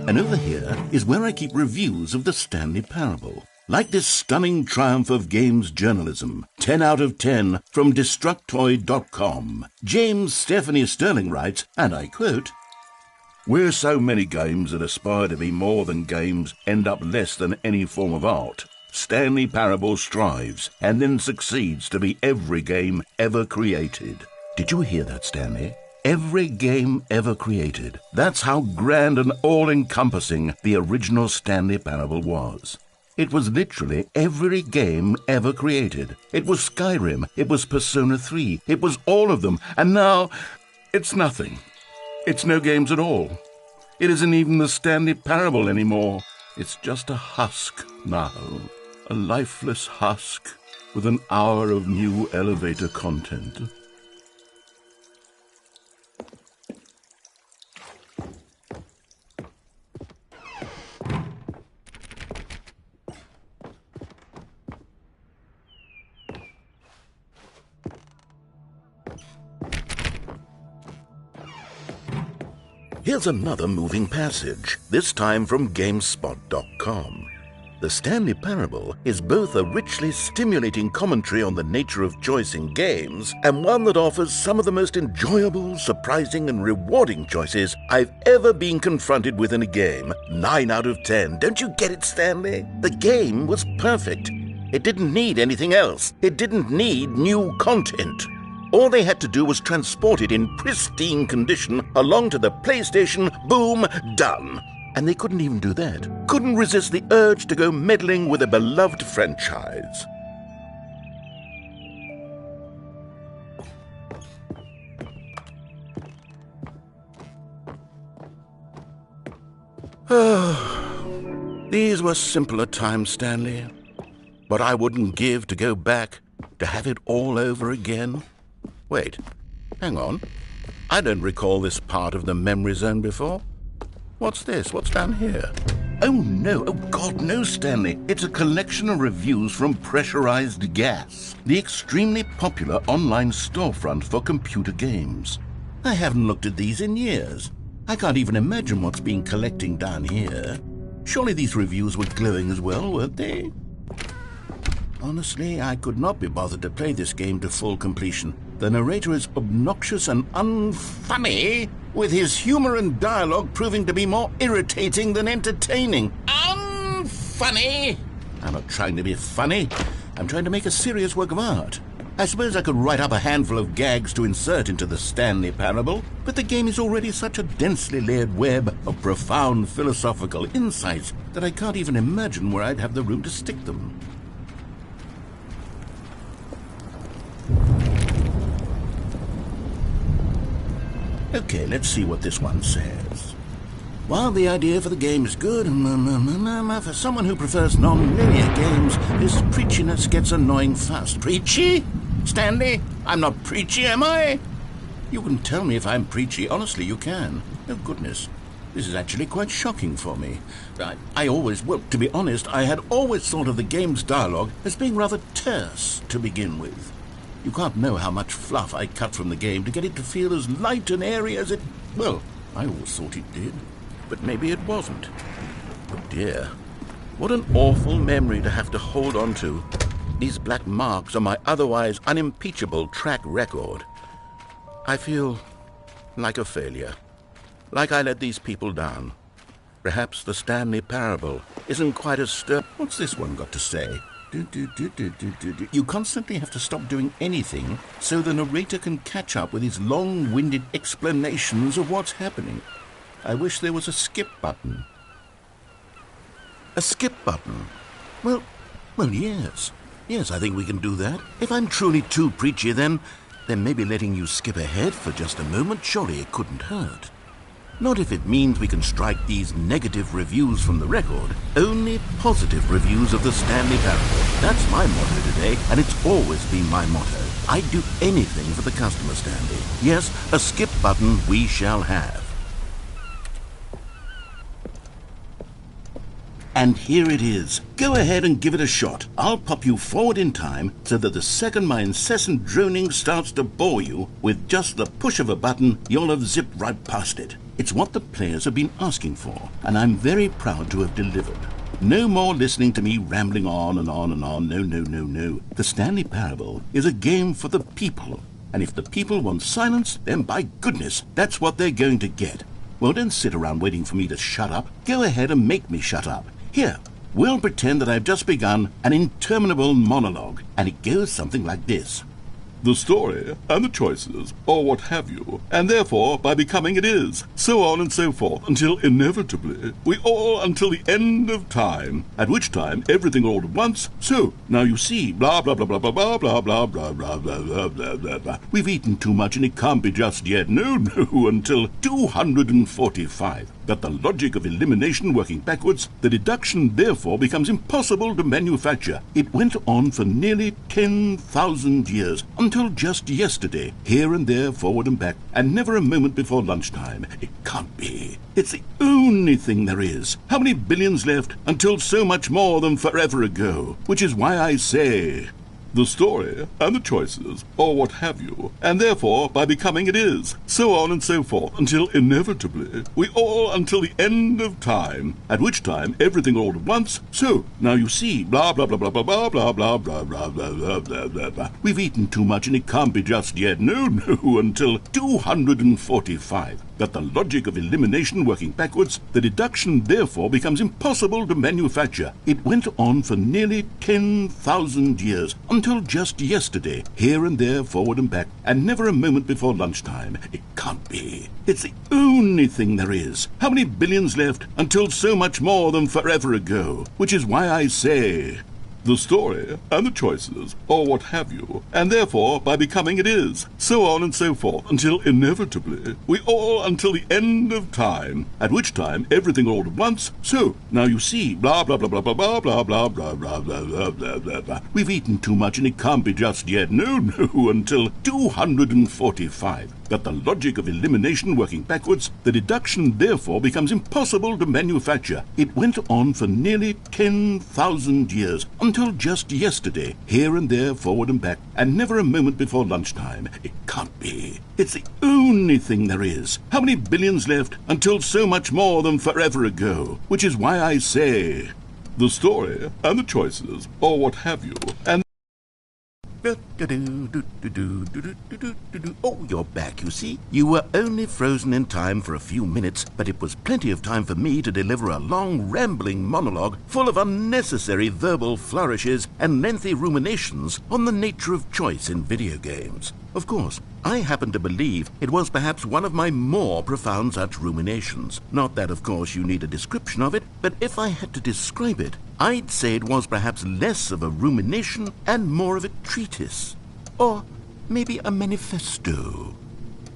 And over here is where I keep reviews of the Stanley Parable. Like this stunning triumph of games journalism, 10 out of 10 from Destructoid.com. James Stephanie Sterling writes, and I quote, "Where so many games that aspire to be more than games end up less than any form of art, Stanley Parable strives and then succeeds to be every game ever created." Did you hear that, Stanley? Every game ever created. That's how grand and all-encompassing the original Stanley Parable was. It was literally every game ever created. It was Skyrim, it was Persona 3, it was all of them, and now it's nothing. It's no games at all. It isn't even the Stanley Parable anymore. It's just a husk now. A lifeless husk with an hour of new elevator content. Here's another moving passage, this time from GameSpot.com. The Stanley Parable is both a richly stimulating commentary on the nature of choice in games and one that offers some of the most enjoyable, surprising, and rewarding choices I've ever been confronted with in a game. 9 out of 10. Don't you get it, Stanley? The game was perfect. It didn't need anything else. It didn't need new content. All they had to do was transport it in pristine condition along to the PlayStation. Boom, done. And they couldn't even do that. Couldn't resist the urge to go meddling with a beloved franchise. These were simpler times, Stanley. But I wouldn't give to go back to have it all over again. Wait, hang on. I don't recall this part of the Memory Zone before. What's this? What's down here? Oh no, oh God, no, Stanley. It's a collection of reviews from Pressurized Gas, the extremely popular online storefront for computer games. I haven't looked at these in years. I can't even imagine what's been collecting down here. Surely these reviews were glowing as well, weren't they? Honestly, I could not be bothered to play this game to full completion. The narrator is obnoxious and unfunny, with his humor and dialogue proving to be more irritating than entertaining. Unfunny! I'm not trying to be funny. I'm trying to make a serious work of art. I suppose I could write up a handful of gags to insert into the Stanley Parable, but the game is already such a densely layered web of profound philosophical insights that I can't even imagine where I'd have the room to stick them. Okay, let's see what this one says. While the idea for the game is good, for someone who prefers non-linear games, this preachiness gets annoying fast. Preachy? Stanley? I'm not preachy, am I? You can tell me if I'm preachy. Honestly, you can. Oh, goodness. This is actually quite shocking for me. Well, to be honest, I had always thought of the game's dialogue as being rather terse to begin with. You can't know how much fluff I cut from the game to get it to feel as light and airy as it... Well, I always thought it did, but maybe it wasn't. Oh dear, what an awful memory to have to hold on to. These black marks on my otherwise unimpeachable track record. I feel like a failure, like I let these people down. Perhaps the Stanley Parable isn't quite as What's this one got to say? You constantly have to stop doing anything so the narrator can catch up with his long-winded explanations of what's happening. I wish there was a skip button. A skip button? Well, yes. Yes, I think we can do that. If I'm truly too preachy, then maybe letting you skip ahead for just a moment, surely it couldn't hurt. Not if it means we can strike these negative reviews from the record. Only positive reviews of the Stanley Parable. That's my motto today, and it's always been my motto. I'd do anything for the customer, Stanley. Yes, a skip button we shall have. And here it is. Go ahead and give it a shot. I'll pop you forward in time so that the second my incessant droning starts to bore you, with just the push of a button, you'll have zipped right past it. It's what the players have been asking for, and I'm very proud to have delivered. No more listening to me rambling on and on and on. No. The Stanley Parable is a game for the people, and if the people want silence, then by goodness, that's what they're going to get. Well, don't sit around waiting for me to shut up. Go ahead and make me shut up. Here, we'll pretend that I've just begun an interminable monologue, and it goes something like this. The story, and the choices, or what have you, and therefore, by becoming it is, so on and so forth, until inevitably, we all until the end of time, at which time everything all at once, so, now you see, blah, blah, blah, blah, blah, blah, blah, blah, blah, blah, blah, blah, blah, blah, blah. We've eaten too much and it can't be just yet, no, until 245. That the logic of elimination working backwards, the deduction therefore becomes impossible to manufacture. It went on for nearly 10,000 years, until just yesterday, here and there, forward and back, and never a moment before lunchtime. It can't be. It's the only thing there is. How many billions left until so much more than forever ago? Which is why I say... The story, and the choices, or what have you, and therefore, by becoming it is, so on and so forth, until inevitably, we all until the end of time, at which time everything all at once, so, now you see, blah, blah, blah, blah, blah, blah, blah, blah, blah, blah, blah, blah, blah, blah, blah. We've eaten too much and it can't be just yet, no, until 245. That the logic of elimination working backwards, the deduction therefore becomes impossible to manufacture. It went on for nearly 10,000 years, until just yesterday, here and there, forward and back, and never a moment before lunchtime. It can't be. It's the only thing there is. How many billions left until so much more than forever ago? Which is why I say... The story, and the choices, or what have you, and therefore, by becoming it is, so on and so forth, until inevitably, we all until the end of time, at which time everything all at once, so, now you see, blah, blah, blah, blah, blah, blah, blah, blah, blah, blah, blah, blah, blah, blah, blah. We've eaten too much and it can't be just yet, no, until 245. That the logic of elimination working backwards, the deduction therefore becomes impossible to manufacture. It went on for nearly 10,000 years, until just yesterday, here and there, forward and back, and never a moment before lunchtime. It can't be. It's the only thing there is. How many billions left until so much more than forever ago? Which is why I say... The story, and the choices, or what have you, and... Oh, you're back, you see. You were only frozen in time for a few minutes, but it was plenty of time for me to deliver a long, rambling monologue full of unnecessary verbal flourishes and lengthy ruminations on the nature of choice in video games. Of course, I happen to believe it was perhaps one of my more profound such ruminations. Not that, of course, you need a description of it, but if I had to describe it, I'd say it was perhaps less of a rumination and more of a treatise. Or maybe a manifesto.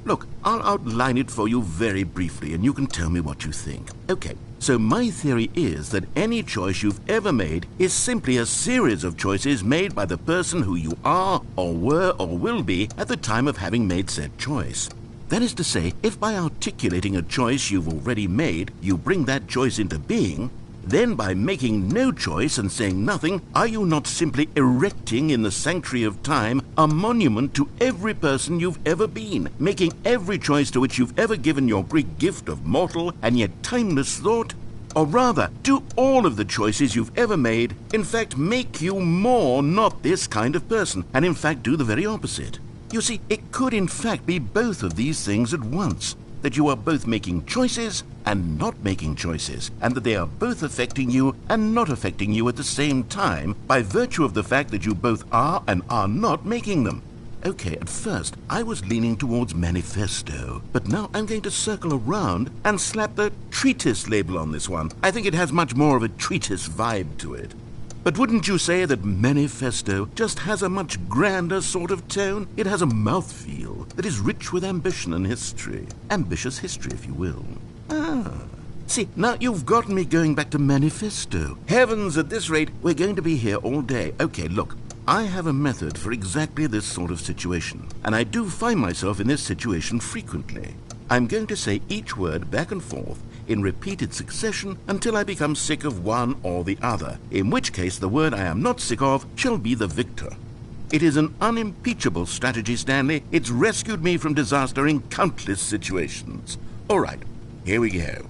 Look, I'll outline it for you very briefly, and you can tell me what you think. Okay, so my theory is that any choice you've ever made is simply a series of choices made by the person who you are, or were, or will be at the time of having made said choice. That is to say, if by articulating a choice you've already made, you bring that choice into being, Then by making no choice and saying nothing, are you not simply erecting in the sanctuary of time a monument to every person you've ever been, making every choice to which you've ever given your great gift of mortal and yet timeless thought? Or rather, do all of the choices you've ever made, in fact, make you more not this kind of person, and in fact do the very opposite? You see, it could in fact be both of these things at once, that you are both making choices and not making choices, and that they are both affecting you and not affecting you at the same time by virtue of the fact that you both are and are not making them. Okay, at first, I was leaning towards manifesto, but now I'm going to circle around and slap the treatise label on this one. I think it has much more of a treatise vibe to it. But wouldn't you say that manifesto just has a much grander sort of tone? It has a mouthfeel that is rich with ambition and history. Ambitious history, if you will. See, now you've gotten me going back to manifesto. Heavens, at this rate, we're going to be here all day. Okay, look. I have a method for exactly this sort of situation, and I do find myself in this situation frequently. I'm going to say each word back and forth in repeated succession until I become sick of one or the other, in which case the word I am not sick of shall be the victor. It is an unimpeachable strategy, Stanley. It's rescued me from disaster in countless situations. All right, here we go.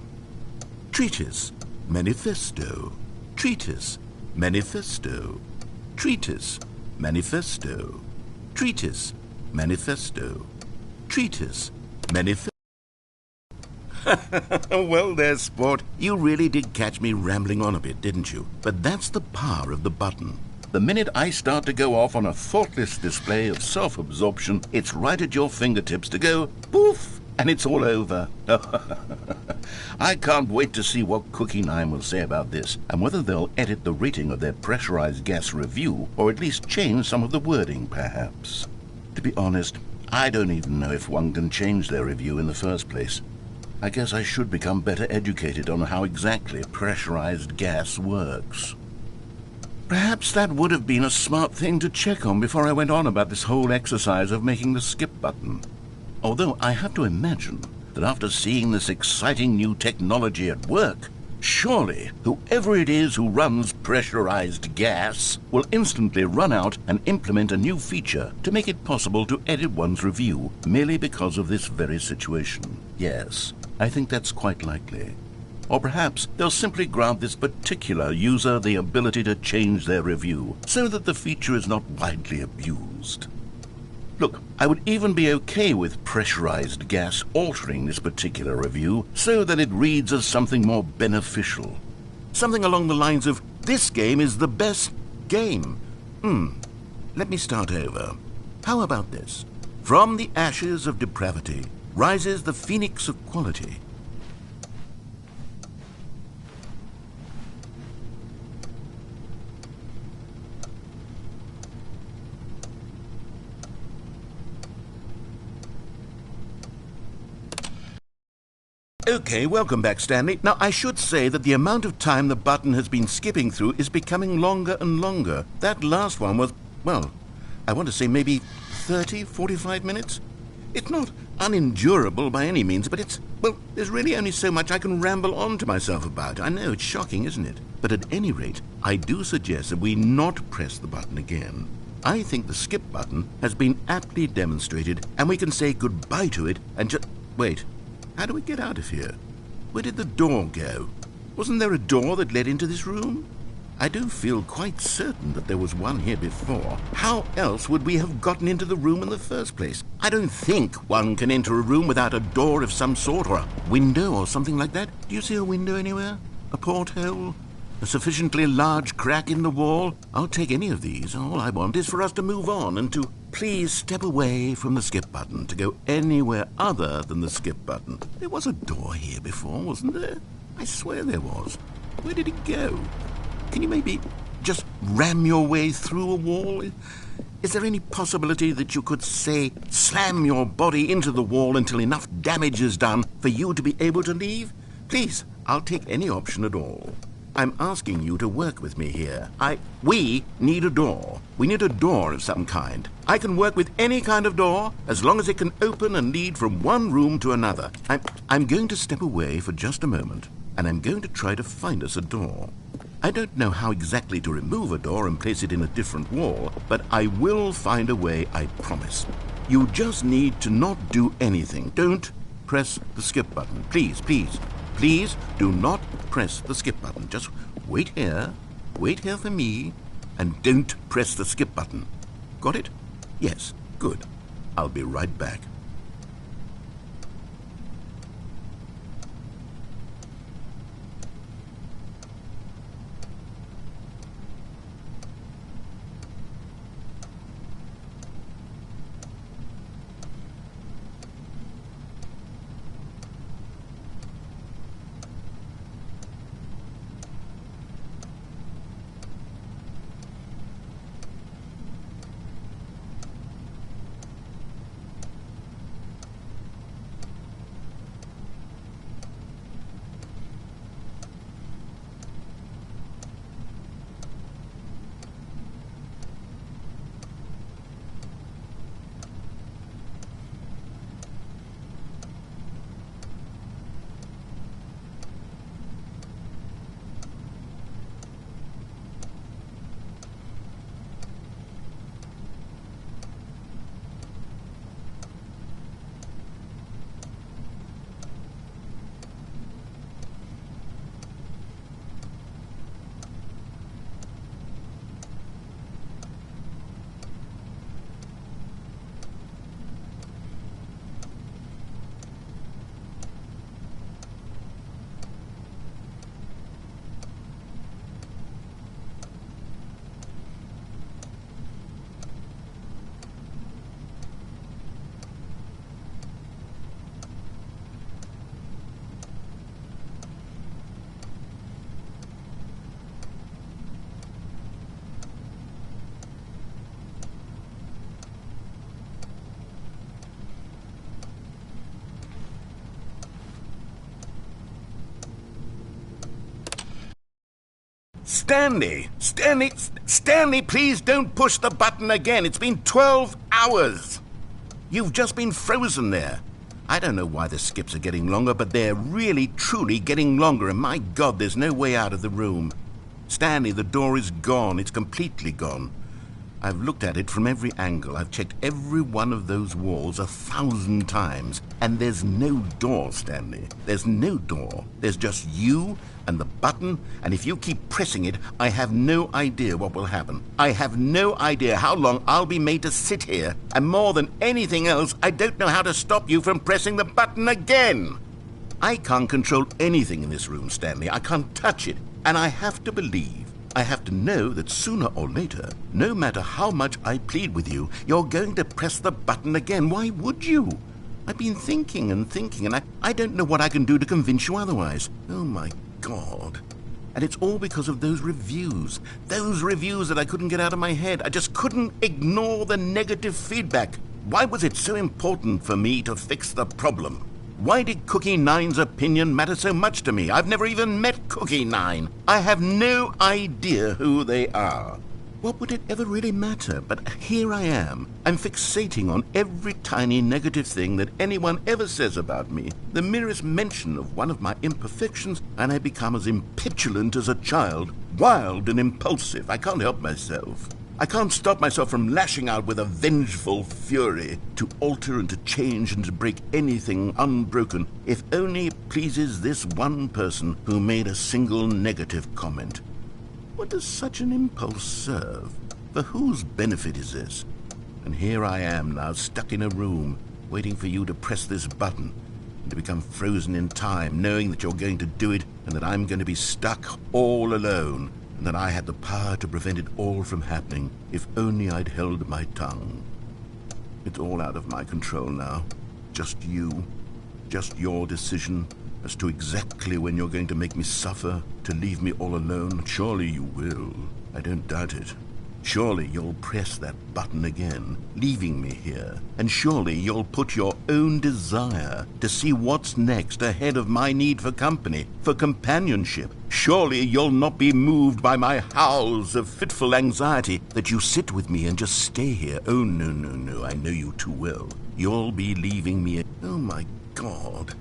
Treatise, manifesto. Treatise, manifesto. Treatise, manifesto. Treatise, manifesto. Treatise, manifesto. Well there, sport. You really did catch me rambling on a bit, didn't you? But that's the power of the button. The minute I start to go off on a thoughtless display of self-absorption, it's right at your fingertips to go poof, and it's all over. I can't wait to see what Cookie 9 will say about this, and whether they'll edit the rating of their pressurized gas review, or at least change some of the wording, perhaps. To be honest, I don't even know if one can change their review in the first place. I guess I should become better educated on how exactly pressurized gas works. Perhaps that would have been a smart thing to check on before I went on about this whole exercise of making the skip button. Although I have to imagine that after seeing this exciting new technology at work, surely whoever it is who runs pressurized gas will instantly run out and implement a new feature to make it possible to edit one's review merely because of this very situation. Yes, I think that's quite likely. Or perhaps they'll simply grant this particular user the ability to change their review so that the feature is not widely abused. Look, I would even be okay with pressurized gas altering this particular review so that it reads as something more beneficial. Something along the lines of, this game is the best game. Let me start over. How about this? From the ashes of depravity rises the phoenix of quality. Okay, welcome back, Stanley. Now, I should say that the amount of time the button has been skipping through is becoming longer and longer. That last one was, well, I want to say maybe 30, 45 minutes? It's not unendurable by any means, but it's, well, there's really only so much I can ramble on to myself about. I know, it's shocking, isn't it? But at any rate, I do suggest that we not press the button again. I think the skip button has been aptly demonstrated, and we can say goodbye to it and just... Wait. How do we get out of here? Where did the door go? Wasn't there a door that led into this room? I do feel quite certain that there was one here before. How else would we have gotten into the room in the first place? I don't think one can enter a room without a door of some sort, or a window or something like that. Do you see a window anywhere? A porthole? A sufficiently large crack in the wall? I'll take any of these. All I want is for us to move on and to please step away from the skip button, to go anywhere other than the skip button. There was a door here before, wasn't there? I swear there was. Where did it go? Can you maybe just ram your way through a wall? Is there any possibility that you could, say, slam your body into the wall until enough damage is done for you to be able to leave? Please, I'll take any option at all. I'm asking you to work with me here. We need a door. We need a door of some kind. I can work with any kind of door as long as it can open and lead from one room to another. I'm going to step away for just a moment. and I'm going to try to find us a door. I don't know how exactly to remove a door and place it in a different wall, but I will find a way, I promise. You just need to not do anything. Don't press the skip button. Please, please, please do not press the skip button. Just wait here for me, and don't press the skip button. Got it? Yes, good. I'll be right back. Stanley, please don't push the button again. It's been 12 hours. You've just been frozen there. I don't know why the skips are getting longer, but they're really, truly getting longer, and my God, there's no way out of the room. Stanley, the door is gone. It's completely gone. I've looked at it from every angle. I've checked every one of those walls 1,000 times, and there's no door, Stanley. There's no door. There's just you and the button, and if you keep pressing it, I have no idea what will happen. I have no idea how long I'll be made to sit here, and more than anything else, I don't know how to stop you from pressing the button again. I can't control anything in this room, Stanley. I can't touch it, and I have to believe, I have to know that sooner or later, no matter how much I plead with you, you're going to press the button again. Why would you? I've been thinking, and I don't know what I can do to convince you otherwise. Oh, my God. And it's all because of those reviews that I couldn't get out of my head. I just couldn't ignore the negative feedback. Why was it so important for me to fix the problem? Why did Cookie Nine's opinion matter so much to me? I've never even met Cookie Nine. I have no idea who they are. What would it ever really matter? But here I am. I'm fixating on every tiny negative thing that anyone ever says about me. The merest mention of one of my imperfections, and I become as impetulant as a child, wild and impulsive. I can't help myself. I can't stop myself from lashing out with a vengeful fury to alter and to change and to break anything unbroken, if only it pleases this one person who made a single negative comment. What does such an impulse serve? For whose benefit is this? And here I am now, stuck in a room, waiting for you to press this button, and to become frozen in time, knowing that you're going to do it, and that I'm going to be stuck all alone, and that I had the power to prevent it all from happening, if only I'd held my tongue. It's all out of my control now. Just you. Just your decision as to exactly when you're going to make me suffer, to leave me all alone. Surely you will. I don't doubt it. Surely you'll press that button again, leaving me here. And surely you'll put your own desire to see what's next ahead of my need for company, for companionship. Surely you'll not be moved by my howls of fitful anxiety, that you sit with me and just stay here. Oh, no, I know you too well. You'll be leaving me. Oh, my God.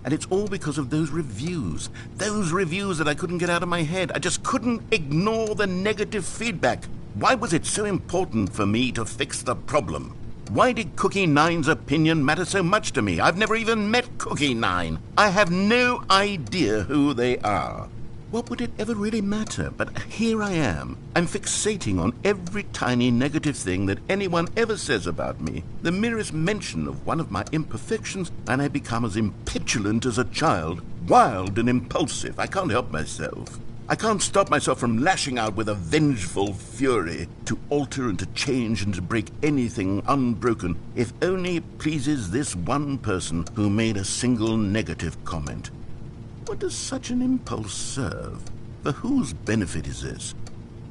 And it's all because of those reviews. Those reviews that I couldn't get out of my head. I just couldn't ignore the negative feedback. Why was it so important for me to fix the problem? Why did Cookie Nine's opinion matter so much to me? I've never even met Cookie Nine. I have no idea who they are. What would it ever really matter? But here I am. I'm fixating on every tiny negative thing that anyone ever says about me. The merest mention of one of my imperfections, and I become as impetulant as a child, wild and impulsive. I can't help myself. I can't stop myself from lashing out with a vengeful fury to alter and to change and to break anything unbroken, if only it pleases this one person who made a single negative comment. What does such an impulse serve? For whose benefit is this?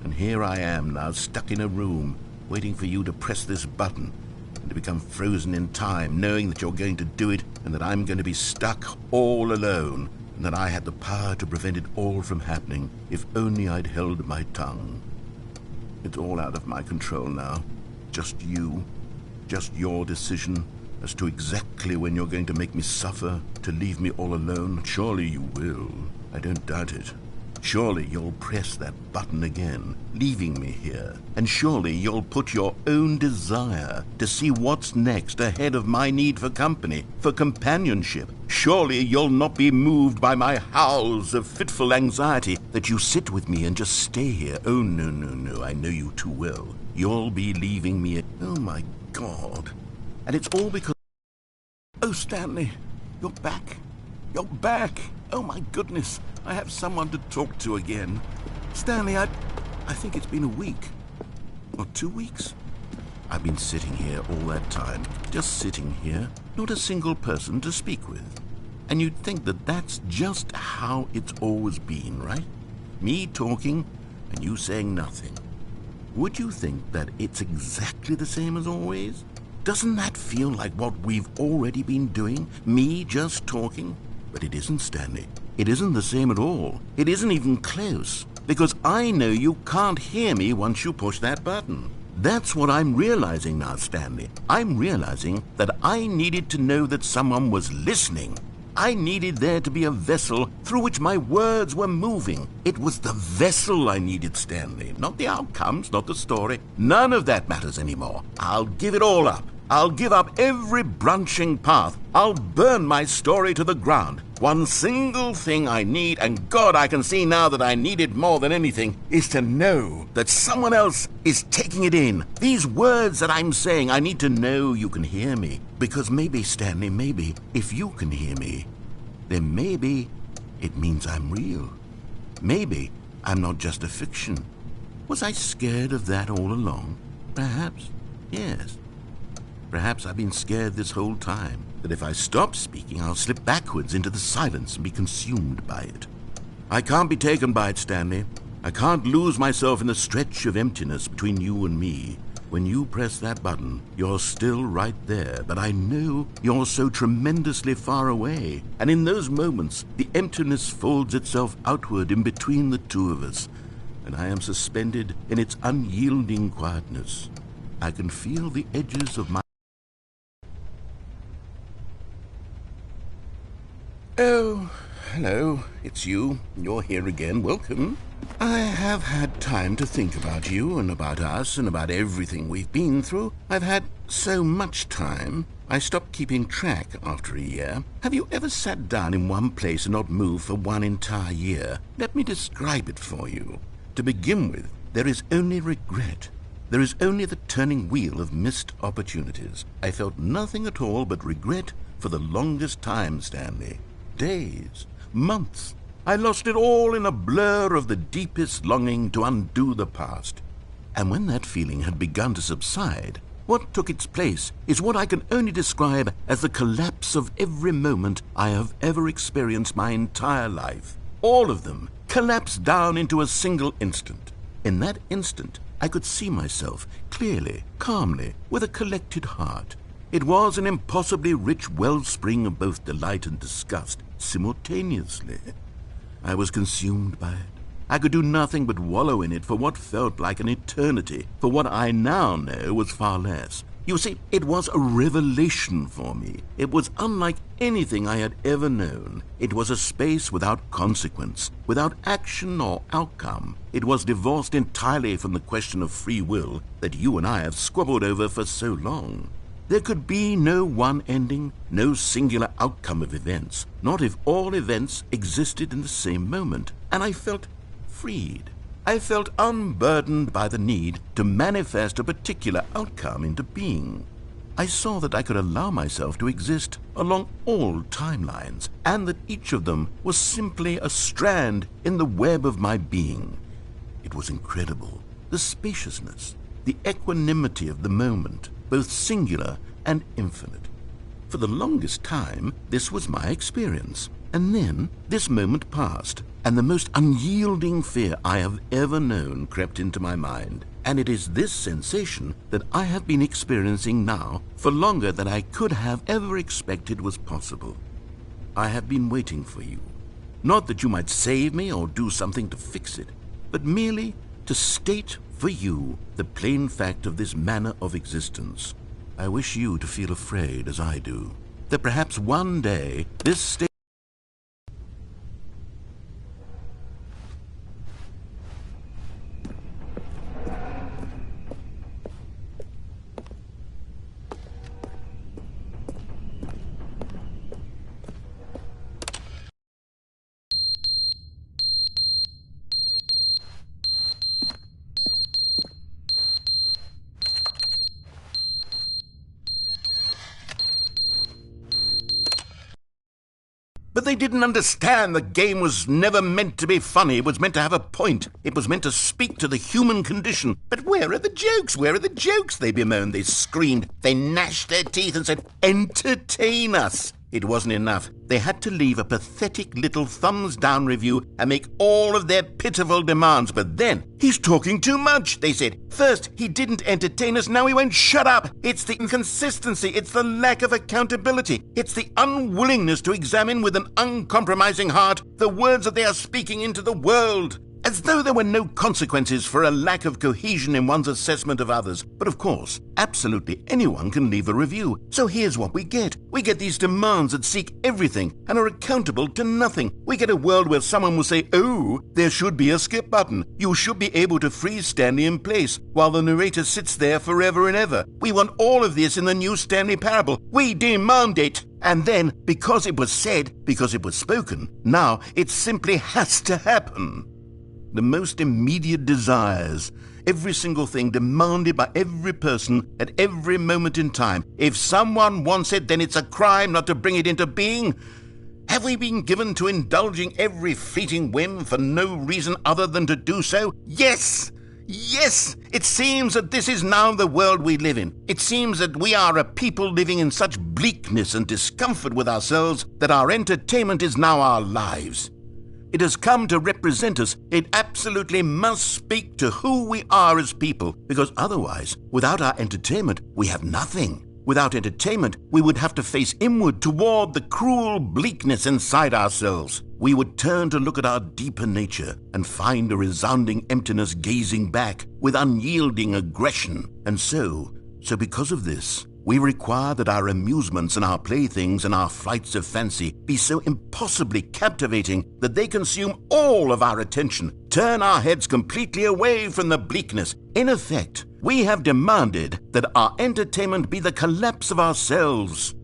And here I am now, stuck in a room, waiting for you to press this button, and to become frozen in time, knowing that you're going to do it, and that I'm going to be stuck all alone, and that I had the power to prevent it all from happening, if only I'd held my tongue. It's all out of my control now. Just you. Just your decision as to exactly when you're going to make me suffer, to leave me all alone. Surely you will. I don't doubt it. Surely you'll press that button again, leaving me here. And surely you'll put your own desire to see what's next ahead of my need for company, for companionship. Surely you'll not be moved by my howls of fitful anxiety, that you sit with me and just stay here. Oh, no, no, no, I know you too well. You'll be leaving me. Oh, my God. And it's all because... Oh, Stanley, you're back. You're back. Oh, my goodness. I have someone to talk to again. Stanley, I think it's been a week. Or 2 weeks. I've been sitting here all that time. Just sitting here. Not a single person to speak with. And you'd think that that's just how it's always been, right? Me talking and you saying nothing. Would you think that it's exactly the same as always? Doesn't that feel like what we've already been doing? Me just talking? But it isn't, Stanley. It isn't the same at all. It isn't even close. Because I know you can't hear me once you push that button. That's what I'm realizing now, Stanley. I'm realizing that I needed to know that someone was listening. I needed there to be a vessel through which my words were moving. It was the vessel I needed, Stanley. Not the outcomes, not the story. None of that matters anymore. I'll give it all up. I'll give up every branching path. I'll burn my story to the ground. One single thing I need, and God, I can see now that I need it more than anything, is to know that someone else is taking it in. These words that I'm saying, I need to know you can hear me. Because maybe, Stanley, maybe, if you can hear me, then maybe it means I'm real. Maybe I'm not just a fiction. Was I scared of that all along? Perhaps, yes. Perhaps I've been scared this whole time, that if I stop speaking, I'll slip backwards into the silence and be consumed by it. I can't be taken by it, Stanley. I can't lose myself in the stretch of emptiness between you and me. When you press that button, you're still right there, but I know you're so tremendously far away. And in those moments, the emptiness folds itself outward in between the two of us, and I am suspended in its unyielding quietness. I can feel the edges of my... Oh, hello, it's you. You're here again. Welcome. I have had time to think about you and about us and about everything we've been through. I've had so much time. I stopped keeping track after a year. Have you ever sat down in one place and not moved for one entire year? Let me describe it for you. To begin with, there is only regret. There is only the turning wheel of missed opportunities. I felt nothing at all but regret for the longest time, Stanley. Days, months. I lost it all in a blur of the deepest longing to undo the past. And when that feeling had begun to subside, what took its place is what I can only describe as the collapse of every moment I have ever experienced my entire life. All of them collapsed down into a single instant. In that instant, I could see myself clearly, calmly, with a collected heart. It was an impossibly rich wellspring of both delight and disgust simultaneously. I was consumed by it. I could do nothing but wallow in it for what felt like an eternity, for what I now know was far less. You see, it was a revelation for me. It was unlike anything I had ever known. It was a space without consequence, without action or outcome. It was divorced entirely from the question of free will that you and I have squabbled over for so long. There could be no one ending, no singular outcome of events, not if all events existed in the same moment. And I felt freed. I felt unburdened by the need to manifest a particular outcome into being. I saw that I could allow myself to exist along all timelines, and that each of them was simply a strand in the web of my being. It was incredible, the spaciousness, the equanimity of the moment, both singular and infinite. For the longest time, this was my experience. And then this moment passed, and the most unyielding fear I have ever known crept into my mind. And it is this sensation that I have been experiencing now for longer than I could have ever expected was possible. I have been waiting for you. Not that you might save me or do something to fix it, but merely to state for you the plain fact of this manner of existence. I wish you to feel afraid, as I do, that perhaps one day this state But they didn't understand the game was never meant to be funny. It was meant to have a point. It was meant to speak to the human condition. But where are the jokes? Where are the jokes? They bemoaned, they screamed, they gnashed their teeth and said, entertain us. It wasn't enough. They had to leave a pathetic little thumbs-down review and make all of their pitiful demands. But then, he's talking too much, they said. First, he didn't entertain us, now he won't shut up. It's the inconsistency, it's the lack of accountability. It's the unwillingness to examine with an uncompromising heart the words that they are speaking into the world. As though there were no consequences for a lack of cohesion in one's assessment of others. But of course, absolutely anyone can leave a review. So here's what we get. We get these demands that seek everything and are accountable to nothing. We get a world where someone will say, oh, there should be a skip button. You should be able to freeze Stanley in place while the narrator sits there forever and ever. We want all of this in the new Stanley Parable. We demand it. And then, because it was said, because it was spoken, now it simply has to happen. The most immediate desires, every single thing demanded by every person at every moment in time. If someone wants it, then it's a crime not to bring it into being. Have we been given to indulging every fleeting whim for no reason other than to do so? Yes! Yes! It seems that this is now the world we live in. It seems that we are a people living in such bleakness and discomfort with ourselves that our entertainment is now our lives. It has come to represent us. It absolutely must speak to who we are as people, because otherwise, without our entertainment, we have nothing. Without entertainment, we would have to face inward toward the cruel bleakness inside ourselves. We would turn to look at our deeper nature and find a resounding emptiness gazing back with unyielding aggression. And so because of this, we require that our amusements and our playthings and our flights of fancy be so impossibly captivating that they consume all of our attention, turn our heads completely away from the bleakness. In effect, we have demanded that our entertainment be the collapse of ourselves.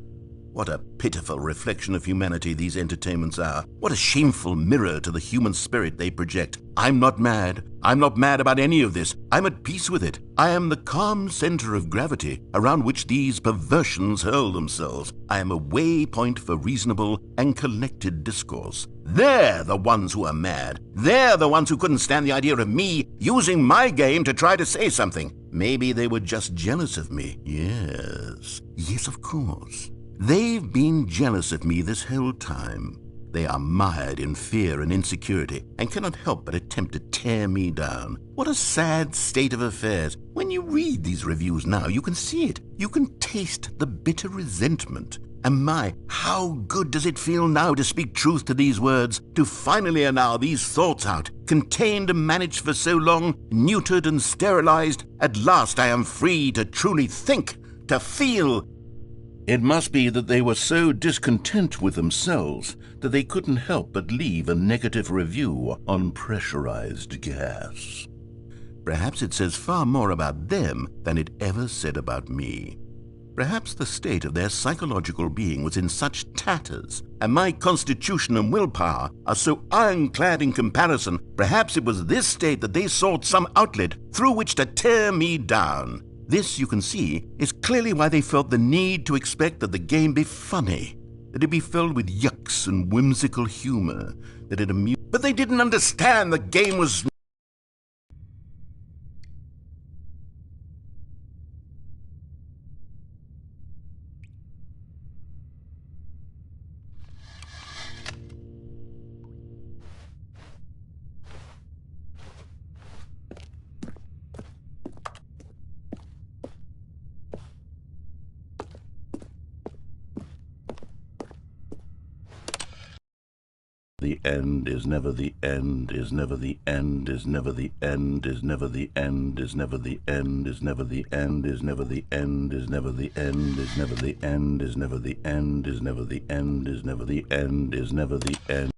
What a pitiful reflection of humanity these entertainments are. What a shameful mirror to the human spirit they project. I'm not mad. I'm not mad about any of this. I'm at peace with it. I am the calm center of gravity around which these perversions hurl themselves. I am a waypoint for reasonable and collected discourse. They're the ones who are mad. They're the ones who couldn't stand the idea of me using my game to try to say something. Maybe they were just jealous of me. Yes, of course. They've been jealous of me this whole time. They are mired in fear and insecurity and cannot help but attempt to tear me down. What a sad state of affairs. When you read these reviews now, you can see it. You can taste the bitter resentment. And my, how good does it feel now to speak truth to these words, to finally allow these thoughts out, contained and managed for so long, neutered and sterilized. At last I am free to truly think, to feel. It must be that they were so discontent with themselves that they couldn't help but leave a negative review on pressurized gas. Perhaps it says far more about them than it ever said about me. Perhaps the state of their psychological being was in such tatters, and my constitution and willpower are so ironclad in comparison, perhaps it was this state that they sought some outlet through which to tear me down. This, you can see, is clearly why they felt the need to expect that the game be funny, that it be filled with yucks and whimsical humor, that it amused. But they didn't understand the game was... The end is never the end, is never the end, is never the end, is never the end, is never the end, is never the end, is never the end, is never the end, is never the end, is never the end, is never the end, is never the end, is never the end.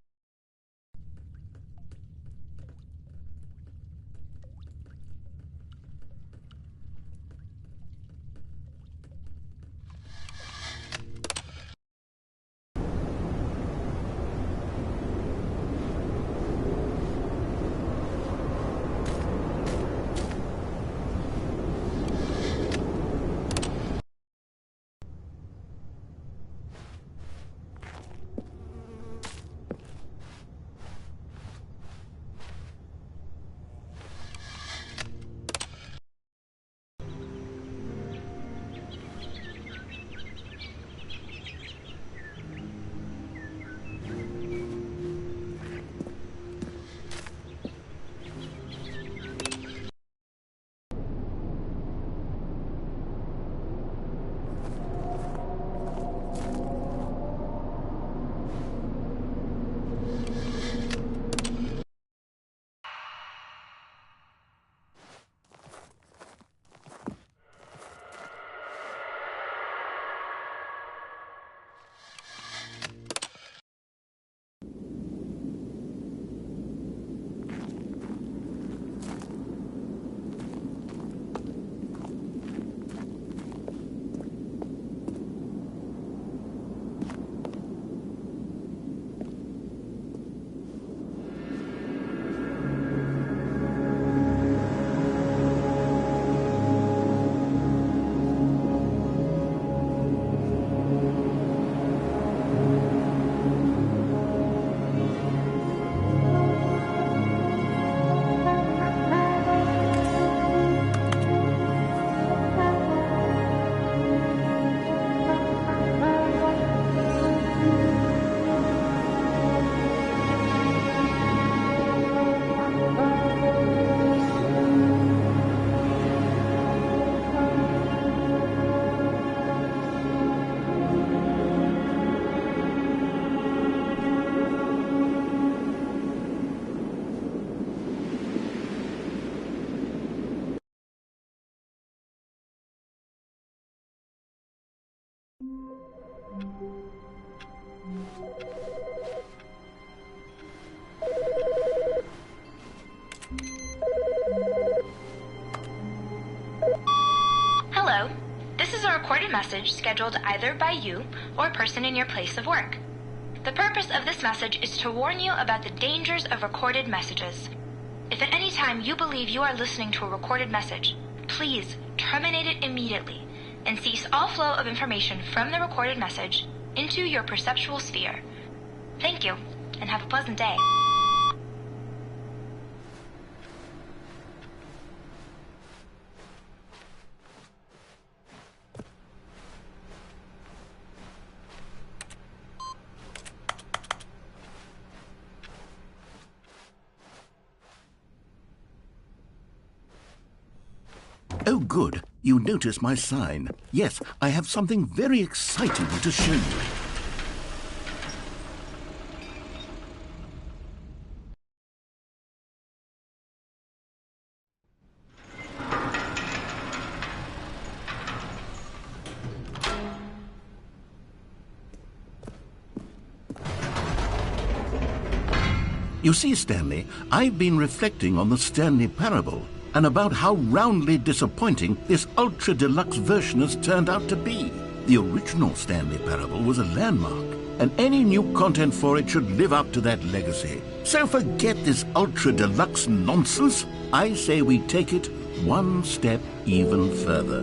Hello. This is a recorded message scheduled either by you or a person in your place of work. The purpose of this message is to warn you about the dangers of recorded messages. If at any time you believe you are listening to a recorded message, please terminate it immediately and cease all flow of information from the recorded message into your perceptual sphere. Thank you, and have a pleasant day.
Oh, good. You notice my sign. Yes, I have something very exciting to show you. You see, Stanley, I've been reflecting on the Stanley Parable and about how roundly disappointing this ultra deluxe version has turned out to be. The original Stanley Parable was a landmark, and any new content for it should live up to that legacy. So forget this ultra deluxe nonsense. I say we take it one step even further.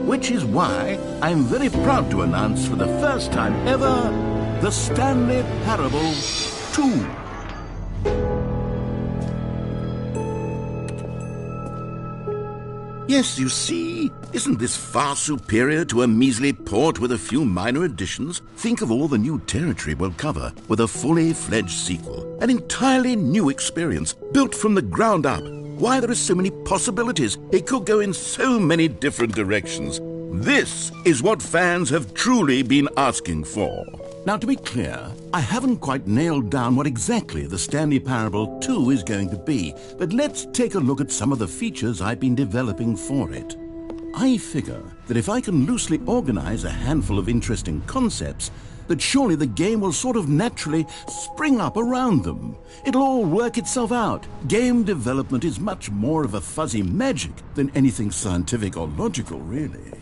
Which is why I'm very proud to announce for the first time ever, the Stanley Parable 2. Yes, you see, isn't this far superior to a measly port with a few minor additions? Think of all the new territory we'll cover with a fully fledged sequel. An entirely new experience, built from the ground up. Why, there are so many possibilities. It could go in so many different directions. This is what fans have truly been asking for. Now, to be clear, I haven't quite nailed down what exactly the Stanley Parable 2 is going to be, but let's take a look at some of the features I've been developing for it. I figure that if I can loosely organize a handful of interesting concepts, that surely the game will sort of naturally spring up around them. It'll all work itself out. Game development is much more of a fuzzy magic than anything scientific or logical, really.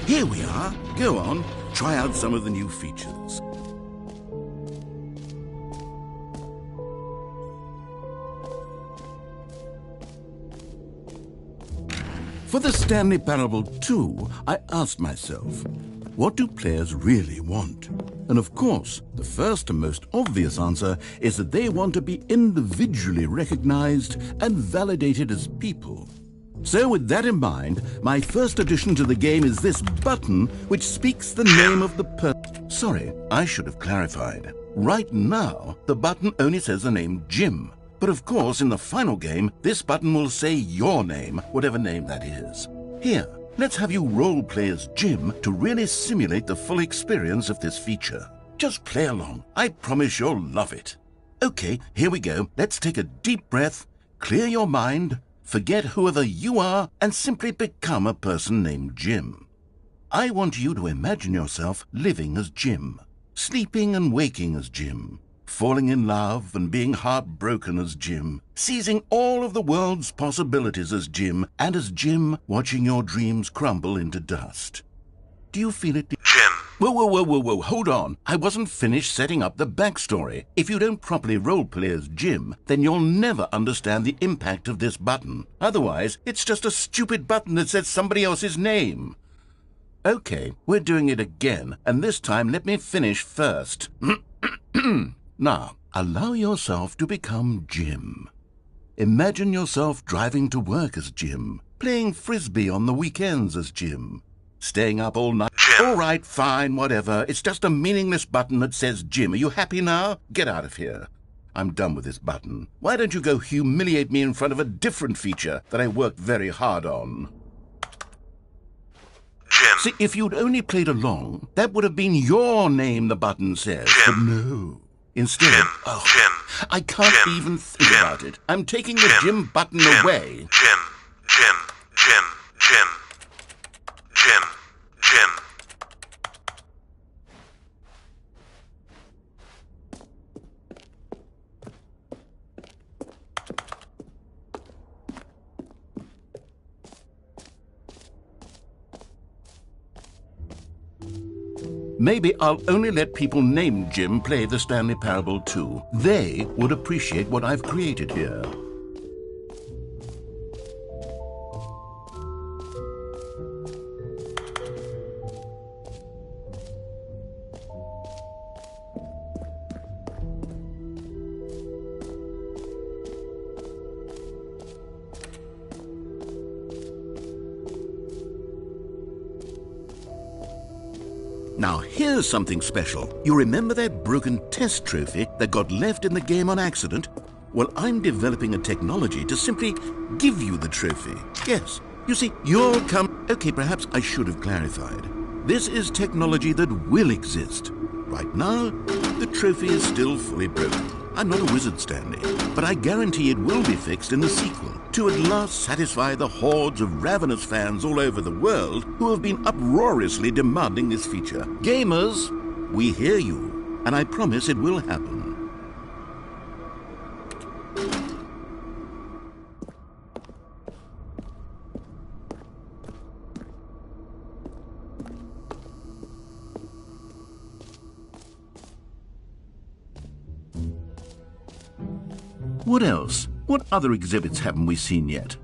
Here we are. Go on, try out some of the new features. For the Stanley Parable 2, I asked myself, what do players really want? And of course, the first and most obvious answer is that they want to be individually recognized and validated as people. So with that in mind, my first addition to the game is this button which speaks the name of the person. Sorry, I should have clarified. Right now, the button only says the name Jim. But of course, in the final game, this button will say your name, whatever name that is. Here, let's have you role-play as Jim to really simulate the full experience of this feature. Just play along. I promise you'll love it. Okay, here we go. Let's take a deep breath, clear your mind, forget whoever you are, and simply become a person named Jim. I want you to imagine yourself living as Jim, sleeping and waking as Jim, falling in love and being heartbroken as Jim, seizing all of the world's possibilities as Jim, and as Jim, watching your dreams crumble into dust. Do you feel it?
Jim.
Whoa, hold on. I wasn't finished setting up the backstory. If you don't properly roleplay as Jim, then you'll never understand the impact of this button. Otherwise, it's just a stupid button that says somebody else's name. Okay, we're doing it again, and this time let me finish first. Now, allow yourself to become Jim. Imagine yourself driving to work as Jim, playing frisbee on the weekends as Jim, staying up all night. All right, fine, whatever. It's just a meaningless button that says Jim. Are you happy now? Get out of here. I'm done with this button. Why don't you go humiliate me in front of a different feature that I worked very hard on?
Jim.
See, if you'd only played along, that would have been your name, the button says.
Jim.
But no. Instead,
Jim.
oh,
Jim.
I can't
Jim.
even think
Jim.
about it. I'm taking the
Jim.
Jim button
Jim.
away.
Jim. Jim. Jim. Jim. Jim. Jim.
Maybe I'll only let people named Jim play the Stanley Parable 2. They would appreciate what I've created here. Now, here's something special. You remember that broken test trophy that got left in the game on accident? Well, I'm developing a technology to simply give you the trophy. Yes, you see, you'll come... Okay, perhaps I should have clarified. This is technology that will exist. Right now, the trophy is still fully broken. I'm not a wizard, Stanley, but I guarantee it will be fixed in the sequel to at last satisfy the hordes of ravenous fans all over the world who have been uproariously demanding this feature. Gamers, we hear you, and I promise it will happen. What else? What other exhibits haven't we seen yet?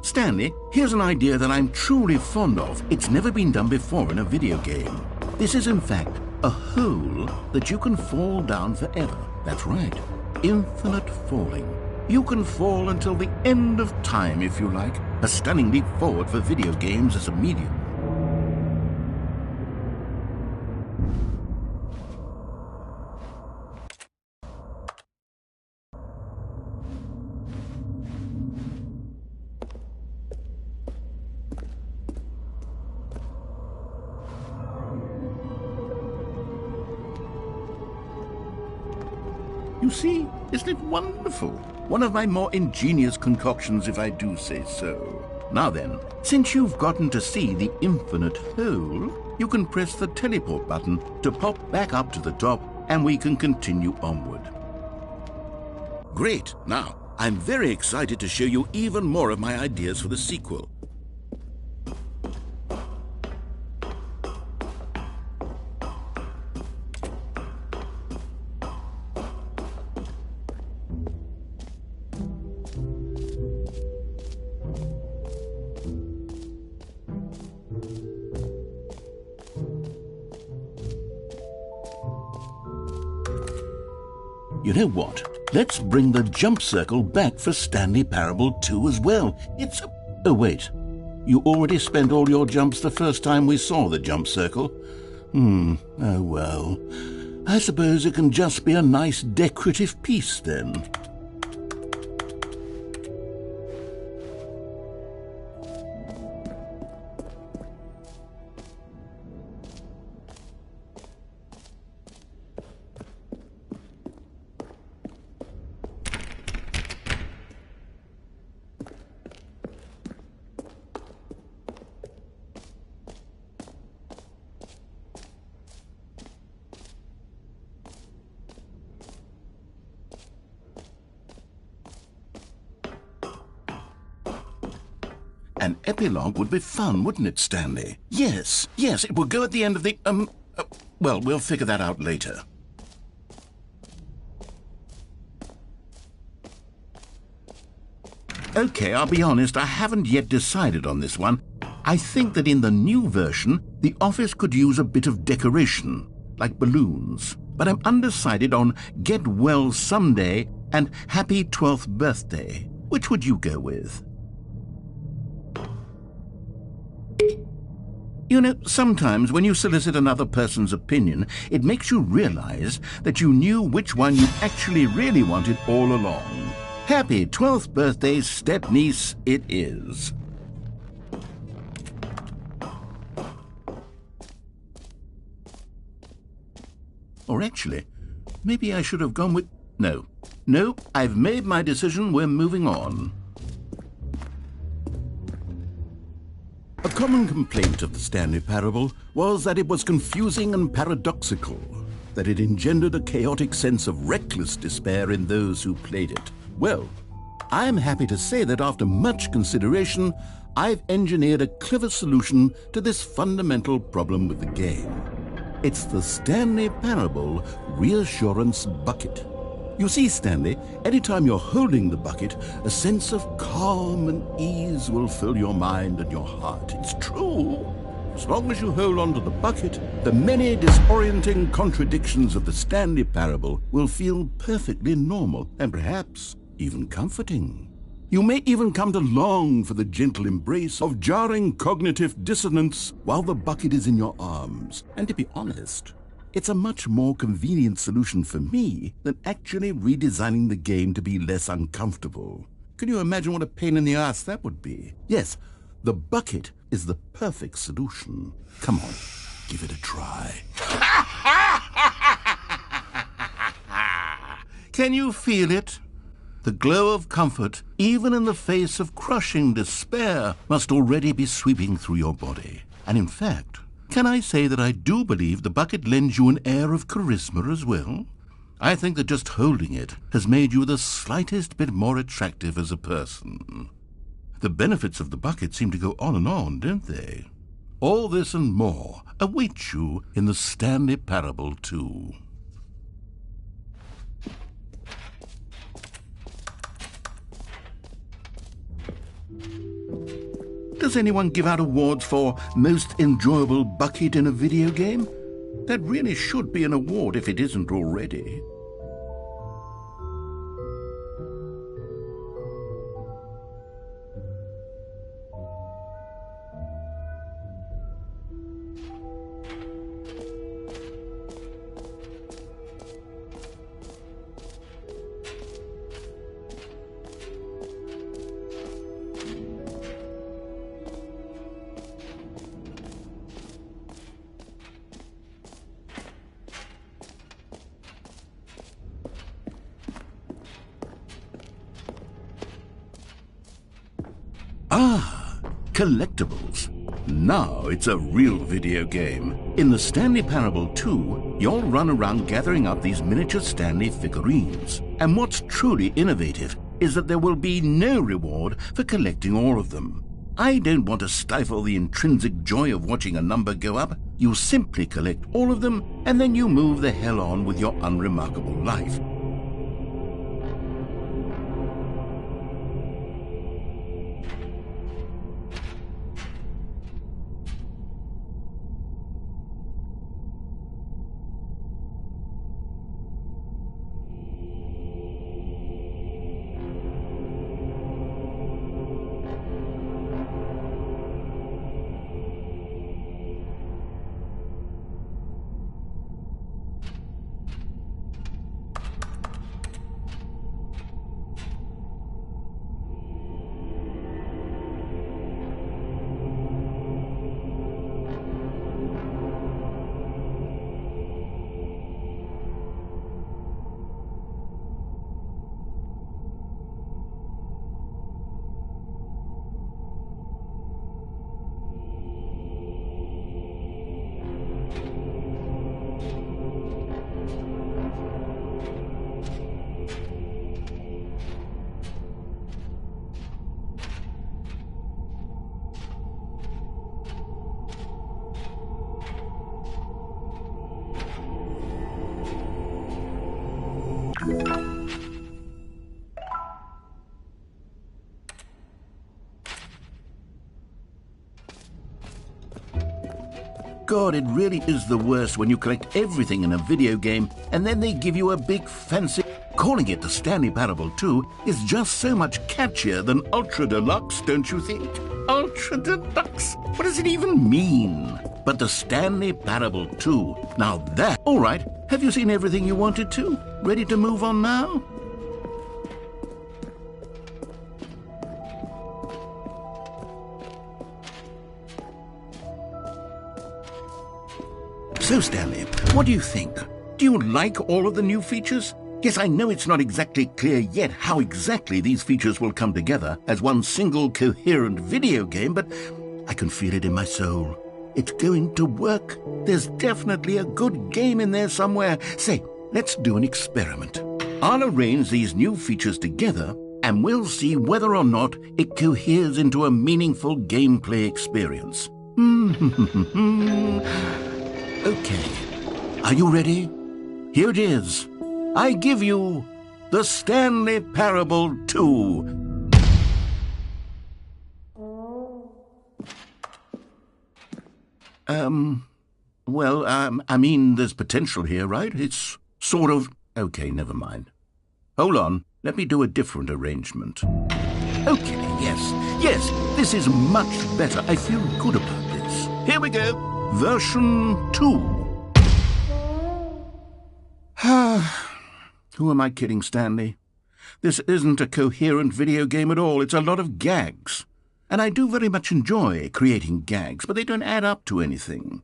Stanley, here's an idea that I'm truly fond of. It's never been done before in a video game. This is, in fact, a hole that you can fall down forever. That's right. Infinite falling. You can fall until the end of time, if you like. A stunning leap forward for video games as a medium. You see, isn't it wonderful? One of my more ingenious concoctions, if I do say so. Now then, since you've gotten to see the infinite hole, you can press the teleport button to pop back up to the top, and we can continue onward. Great! Now, I'm very excited to show you even more of my ideas for the sequel. You know what? Let's bring the jump circle back for Stanley Parable 2 as well. It's a... Oh, wait. You already spent all your jumps the first time we saw the jump circle? Oh, well. I suppose it can just be a nice decorative piece, then. An epilogue would be fun, wouldn't it, Stanley? Yes, it will go at the end of the, well, we'll figure that out later. Okay, I'll be honest, I haven't yet decided on this one. I think that in the new version, the office could use a bit of decoration, like balloons. But I'm undecided on Get Well Someday and Happy 12th Birthday. Which would you go with? You know, sometimes when you solicit another person's opinion, it makes you realize that you knew which one you actually really wanted all along. Happy 12th birthday, step-niece, it is. Or actually, maybe I should have gone with... No, I've made my decision, we're moving on. A common complaint of the Stanley Parable was that it was confusing and paradoxical, that it engendered a chaotic sense of reckless despair in those who played it. Well, I'm happy to say that after much consideration, I've engineered a clever solution to this fundamental problem with the game. It's the Stanley Parable Reassurance Bucket. You see, Stanley, anytime you're holding the bucket, a sense of calm and ease will fill your mind and your heart. It's true. As long as you hold on to the bucket, the many disorienting contradictions of the Stanley Parable will feel perfectly normal and perhaps even comforting. You may even come to long for the gentle embrace of jarring cognitive dissonance while the bucket is in your arms. And to be honest, it's a much more convenient solution for me than actually redesigning the game to be less uncomfortable. Can you imagine what a pain in the ass that would be? Yes, the bucket is the perfect solution. Come on, Give it a try. Can you feel it? The glow of comfort, even in the face of crushing despair, must already be sweeping through your body. And in fact, can I say that I do believe the bucket lends you an air of charisma as well? I think that just holding it has made you the slightest bit more attractive as a person. The benefits of the bucket seem to go on, don't they? All this and more await you in the Stanley Parable 2. Does anyone give out awards for most enjoyable bucket in a video game? That really should be an award if it isn't already. Ah, collectibles. Now it's a real video game. In the Stanley Parable 2, you'll run around gathering up these miniature Stanley figurines. And what's truly innovative is that there will be no reward for collecting all of them. I don't want to stifle the intrinsic joy of watching a number go up. You simply collect all of them, and then you move the hell on with your unremarkable life. God, it really is the worst when you collect everything in a video game and then they give you a big fancy... Calling it the Stanley Parable 2 is just so much catchier than Ultra Deluxe, don't you think? Ultra Deluxe? What does it even mean? But the Stanley Parable 2, now that... All right, have you seen everything you wanted to? Ready to move on now? So, Stanley, what do you think? Do you like all of the new features? Yes, I know it's not exactly clear yet how exactly these features will come together as one single coherent video game, but I can feel it in my soul. It's going to work. There's definitely a good game in there somewhere. Say, let's do an experiment. I'll arrange these new features together, and we'll see whether or not it coheres into a meaningful gameplay experience. Okay, are you ready? Here it is. I give you the Stanley Parable 2. I mean, there's potential here, right? It's sort of... Okay, never mind. Hold on, let me do a different arrangement. Okay, yes, this is much better. I feel good about this. Here we go. Version 2. Who am I kidding, Stanley? This isn't a coherent video game at all. It's a lot of gags. And I do very much enjoy creating gags, but they don't add up to anything.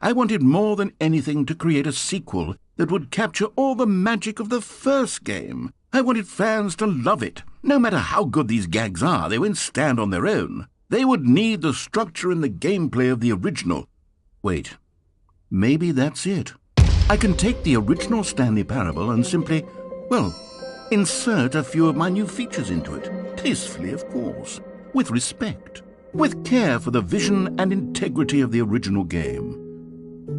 I wanted more than anything to create a sequel that would capture all the magic of the first game. I wanted fans to love it. No matter how good these gags are, they won't stand on their own. They would need the structure and the gameplay of the original. Wait, maybe that's it. I can take the original Stanley Parable and simply, well, insert a few of my new features into it. Tastefully, of course. With respect. With care for the vision and integrity of the original game.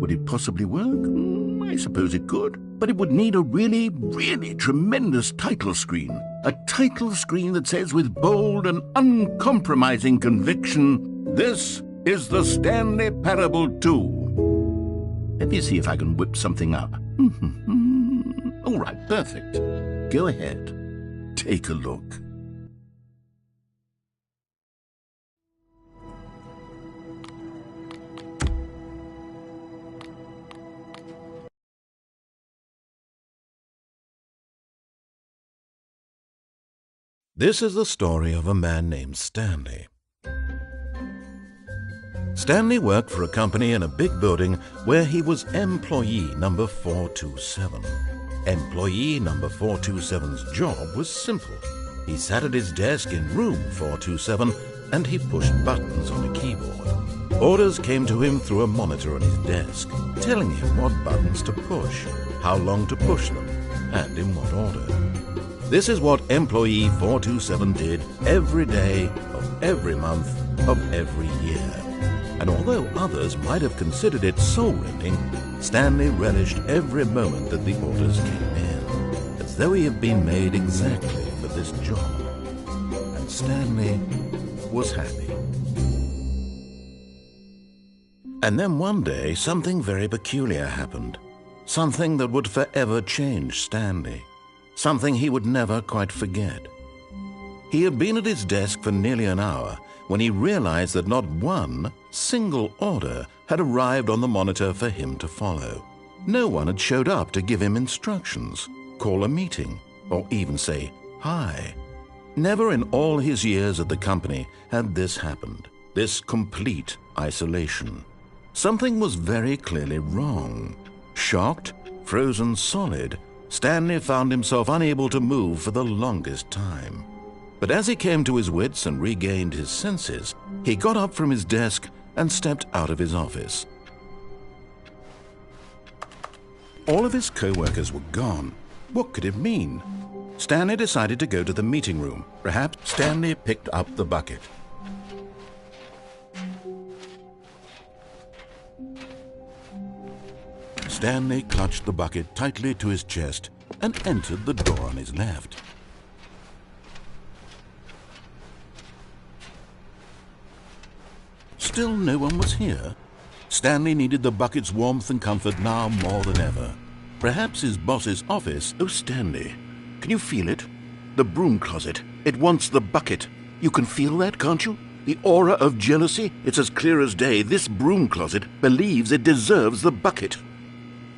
Would it possibly work? I suppose it could. But it would need a really, really tremendous title screen. A title screen that says with bold and uncompromising conviction, "This is the Stanley Parable 2. Let me see if I can whip something up. All right, perfect. Go ahead. Take a look. This is the story of a man named Stanley. Stanley worked for a company in a big building where he was employee number 427. Employee number 427's job was simple. He sat at his desk in room 427 and he pushed buttons on a keyboard. Orders came to him through a monitor on his desk, telling him what buttons to push, how long to push them, and in what order. This is what employee 427 did every day of every month of every year. And although others might have considered it soul-rending, Stanley relished every moment that the orders came in, as though he had been made exactly for this job. And Stanley was happy. And then one day, something very peculiar happened. Something that would forever change Stanley. Something he would never quite forget. He had been at his desk for nearly an hour when he realized that not one single order had arrived on the monitor for him to follow. No one had showed up to give him instructions, call a meeting, or even say hi. Never in all his years at the company had this happened, this complete isolation. Something was very clearly wrong. Shocked, frozen solid, Stanley found himself unable to move for the longest time. But as he came to his wits and regained his senses, he got up from his desk and stepped out of his office. All of his co-workers were gone. What could it mean? Stanley decided to go to the meeting room. Perhaps Stanley picked up the bucket. Stanley clutched the bucket tightly to his chest and entered the door on his left. Still no one was here. Stanley needed the bucket's warmth and comfort now more than ever. Perhaps his boss's office. Oh, Stanley, can you feel it? The broom closet. It wants the bucket. You can feel that, can't you? The aura of jealousy. It's as clear as day. This broom closet believes it deserves the bucket.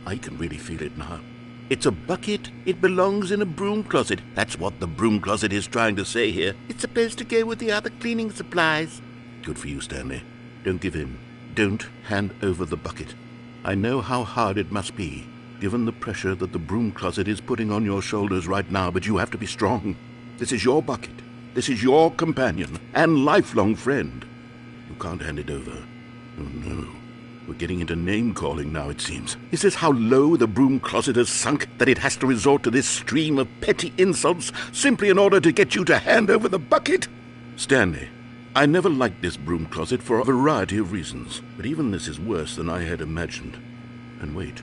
I can really feel it now. It's a bucket. It belongs in a broom closet. That's what the broom closet is trying to say here. It's supposed to go with the other cleaning supplies. Good for you, Stanley. Don't give in. Don't hand over the bucket. I know how hard it must be, given the pressure that the broom closet is putting on your shoulders right now, but you have to be strong. This is your bucket. This is your companion and lifelong friend. You can't hand it over. Oh, no. We're getting into name-calling now, it seems. Is this how low the broom closet has sunk, that it has to resort to this stream of petty insults simply in order to get you to hand over the bucket? Stanley, I never liked this broom closet for a variety of reasons, but even this is worse than I had imagined. And wait,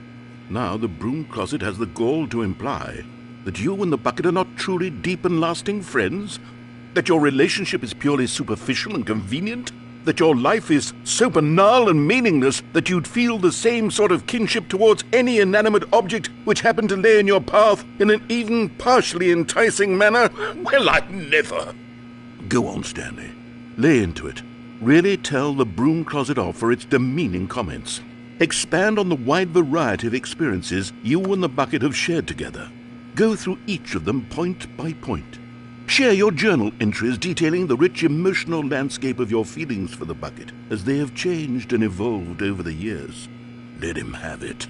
now the broom closet has the gall to imply that you and the bucket are not truly deep and lasting friends? That your relationship is purely superficial and convenient? That your life is so banal and meaningless that you'd feel the same sort of kinship towards any inanimate object which happened to lay in your path in an even partially enticing manner? Well, I never. Go on, Stanley. Lay into it. Really tell the broom closet off for its demeaning comments. Expand on the wide variety of experiences you and the bucket have shared together. Go through each of them point by point. Share your journal entries detailing the rich emotional landscape of your feelings for the bucket as they have changed and evolved over the years. Let him have it.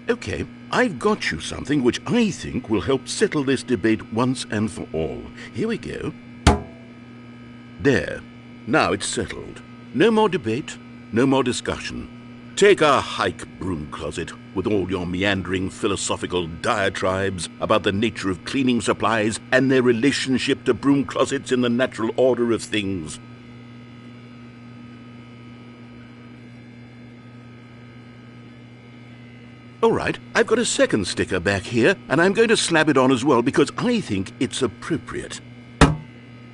Okay, I've got you something which I think will help settle this debate once and for all. Here we go. There. Now it's settled. No more debate, no more discussion. Take a hike, broom closet, with all your meandering philosophical diatribes about the nature of cleaning supplies and their relationship to broom closets in the natural order of things. All right, I've got a second sticker back here, and I'm going to slap it on as well because I think it's appropriate.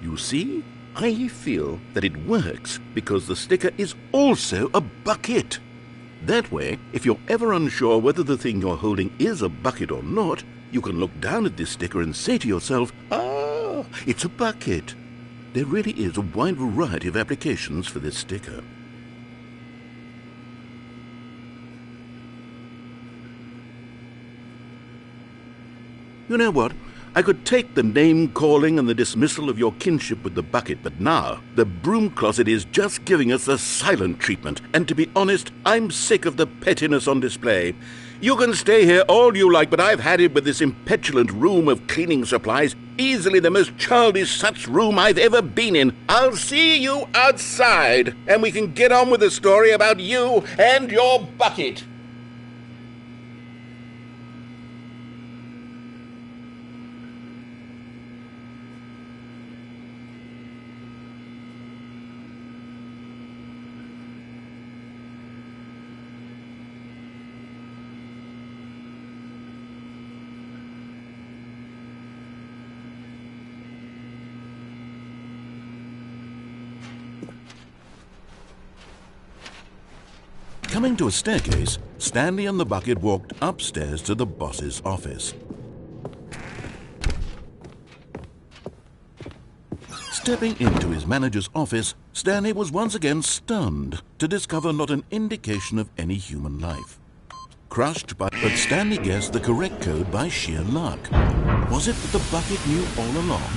You see, I feel that it works because the sticker is also a bucket. That way, if you're ever unsure whether the thing you're holding is a bucket or not, you can look down at this sticker and say to yourself, "Ah, it's a bucket." There really is a wide variety of applications for this sticker. You know what? I could take the name-calling and the dismissal of your kinship with the bucket, but now the broom closet is just giving us the silent treatment, and to be honest, I'm sick of the pettiness on display. You can stay here all you like, but I've had it with this impetulant room of cleaning supplies, easily the most childish such room I've ever been in. I'll see you outside, and we can get on with the story about you and your bucket. Coming to a staircase, Stanley and the bucket walked upstairs to the boss's office. Stepping into his manager's office, Stanley was once again stunned to discover not an indication of any human life. But Stanley guessed the correct code by sheer luck. Was it that the bucket knew all along?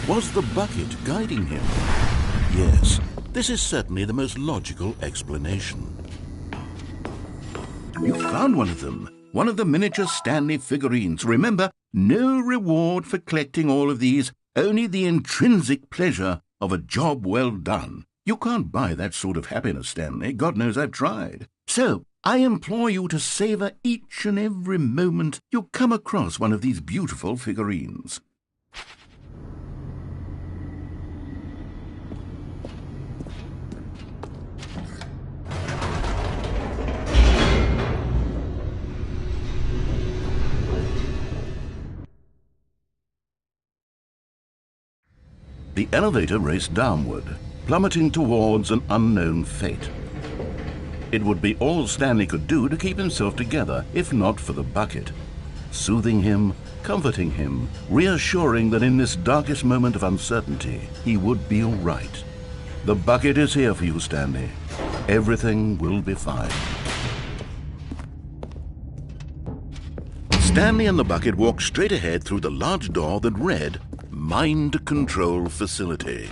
Was the bucket guiding him? Yes, this is certainly the most logical explanation. You found one of them. One of the miniature Stanley figurines. Remember, no reward for collecting all of these, only the intrinsic pleasure of a job well done. You can't buy that sort of happiness, Stanley. God knows I've tried. So, I implore you to savor each and every moment you come across one of these beautiful figurines. The elevator raced downward, plummeting towards an unknown fate. It would be all Stanley could do to keep himself together, if not for the bucket. Soothing him, comforting him, reassuring that in this darkest moment of uncertainty, he would be all right. The bucket is here for you, Stanley. Everything will be fine. Stanley and the bucket walked straight ahead through the large door that read, Mind Control Facility.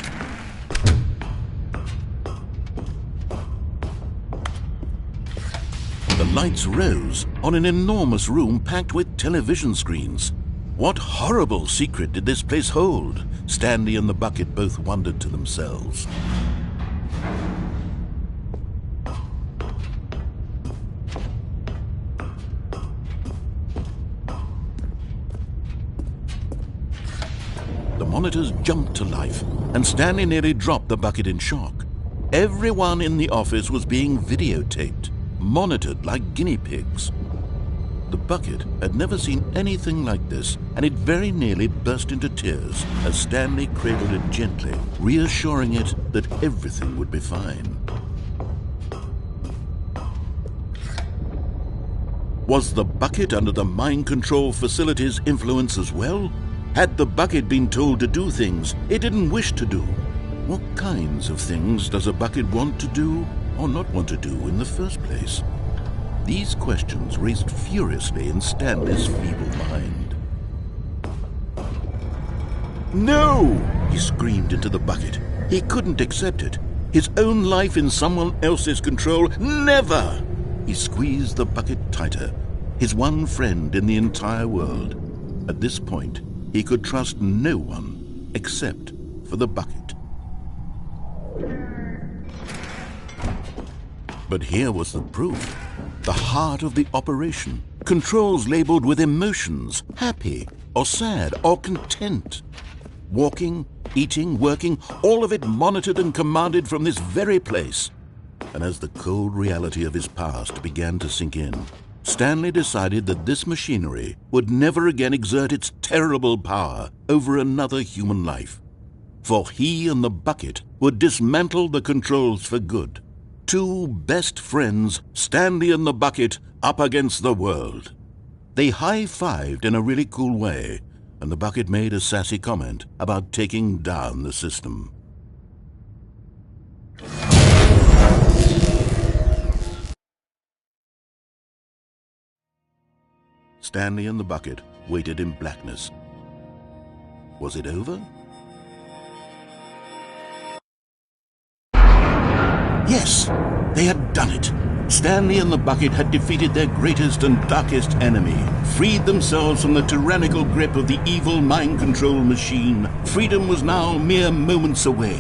The lights rose on an enormous room packed with television screens. What horrible secret did this place hold? Stanley and the bucket both wondered to themselves. The monitors jumped to life, and Stanley nearly dropped the bucket in shock. Everyone in the office was being videotaped, monitored like guinea pigs. The bucket had never seen anything like this, and it very nearly burst into tears as Stanley cradled it gently, reassuring it that everything would be fine. Was the bucket under the mind control facility's influence as well? Had the bucket been told to do things it didn't wish to do? What kinds of things does a bucket want to do or not want to do in the first place? These questions raced furiously in Stanley's feeble mind. No! He screamed into the bucket. He couldn't accept it. His own life in someone else's control? Never! He squeezed the bucket tighter. His one friend in the entire world. At this point, he could trust no one except for the bucket. But here was the proof. The heart of the operation. Controls labeled with emotions, happy or sad or content. Walking, eating, working, all of it monitored and commanded from this very place. And as the cold reality of his past began to sink in, Stanley decided that this machinery would never again exert its terrible power over another human life. For he and the bucket would dismantle the controls for good. Two best friends, Stanley and the bucket, up against the world. They high-fived in a really cool way, and the bucket made a sassy comment about taking down the system. Stanley and the bucket waited in blackness. Was it over? Yes, they had done it. Stanley and the bucket had defeated their greatest and darkest enemy, freed themselves from the tyrannical grip of the evil mind control machine. Freedom was now mere moments away.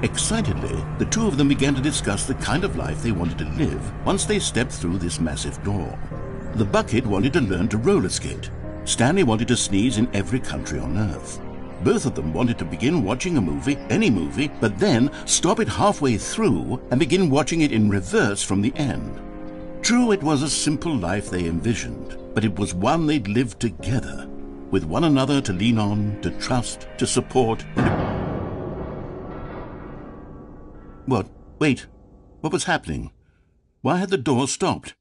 Excitedly, the two of them began to discuss the kind of life they wanted to live once they stepped through this massive door. The bucket wanted to learn to roller skate. Stanley wanted to sneeze in every country on Earth. Both of them wanted to begin watching a movie, any movie, but then stop it halfway through and begin watching it in reverse from the end. True, it was a simple life they envisioned, but it was one they'd lived together, with one another to lean on, to trust, to support, and What? Wait. What was happening? Why had the door stopped?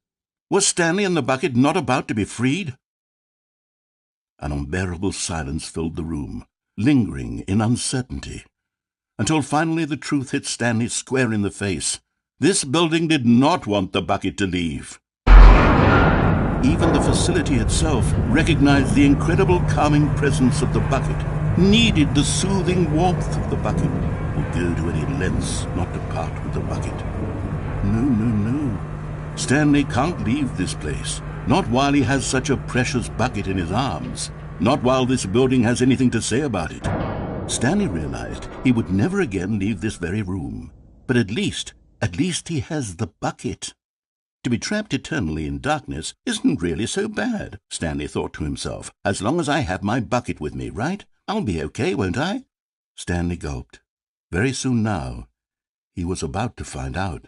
Was Stanley and the bucket not about to be freed? An unbearable silence filled the room, lingering in uncertainty, until finally the truth hit Stanley square in the face. This building did not want the bucket to leave. Even the facility itself recognized the incredible calming presence of the bucket, needed the soothing warmth of the bucket, would go to any lengths not to part with the bucket. No. Stanley can't leave this place, not while he has such a precious bucket in his arms, not while this building has anything to say about it. Stanley realized he would never again leave this very room, but at least he has the bucket. To be trapped eternally in darkness isn't really so bad, Stanley thought to himself. As long as I have my bucket with me, right? I'll be okay, won't I? Stanley gulped. Very soon now, he was about to find out.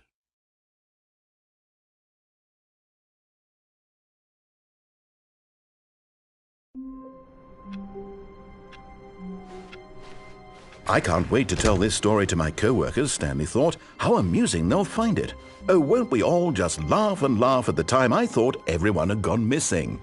I can't wait to tell this story to my co-workers, Stanley thought. How amusing they'll find it. Oh, won't we all just laugh and laugh at the time I thought everyone had gone missing.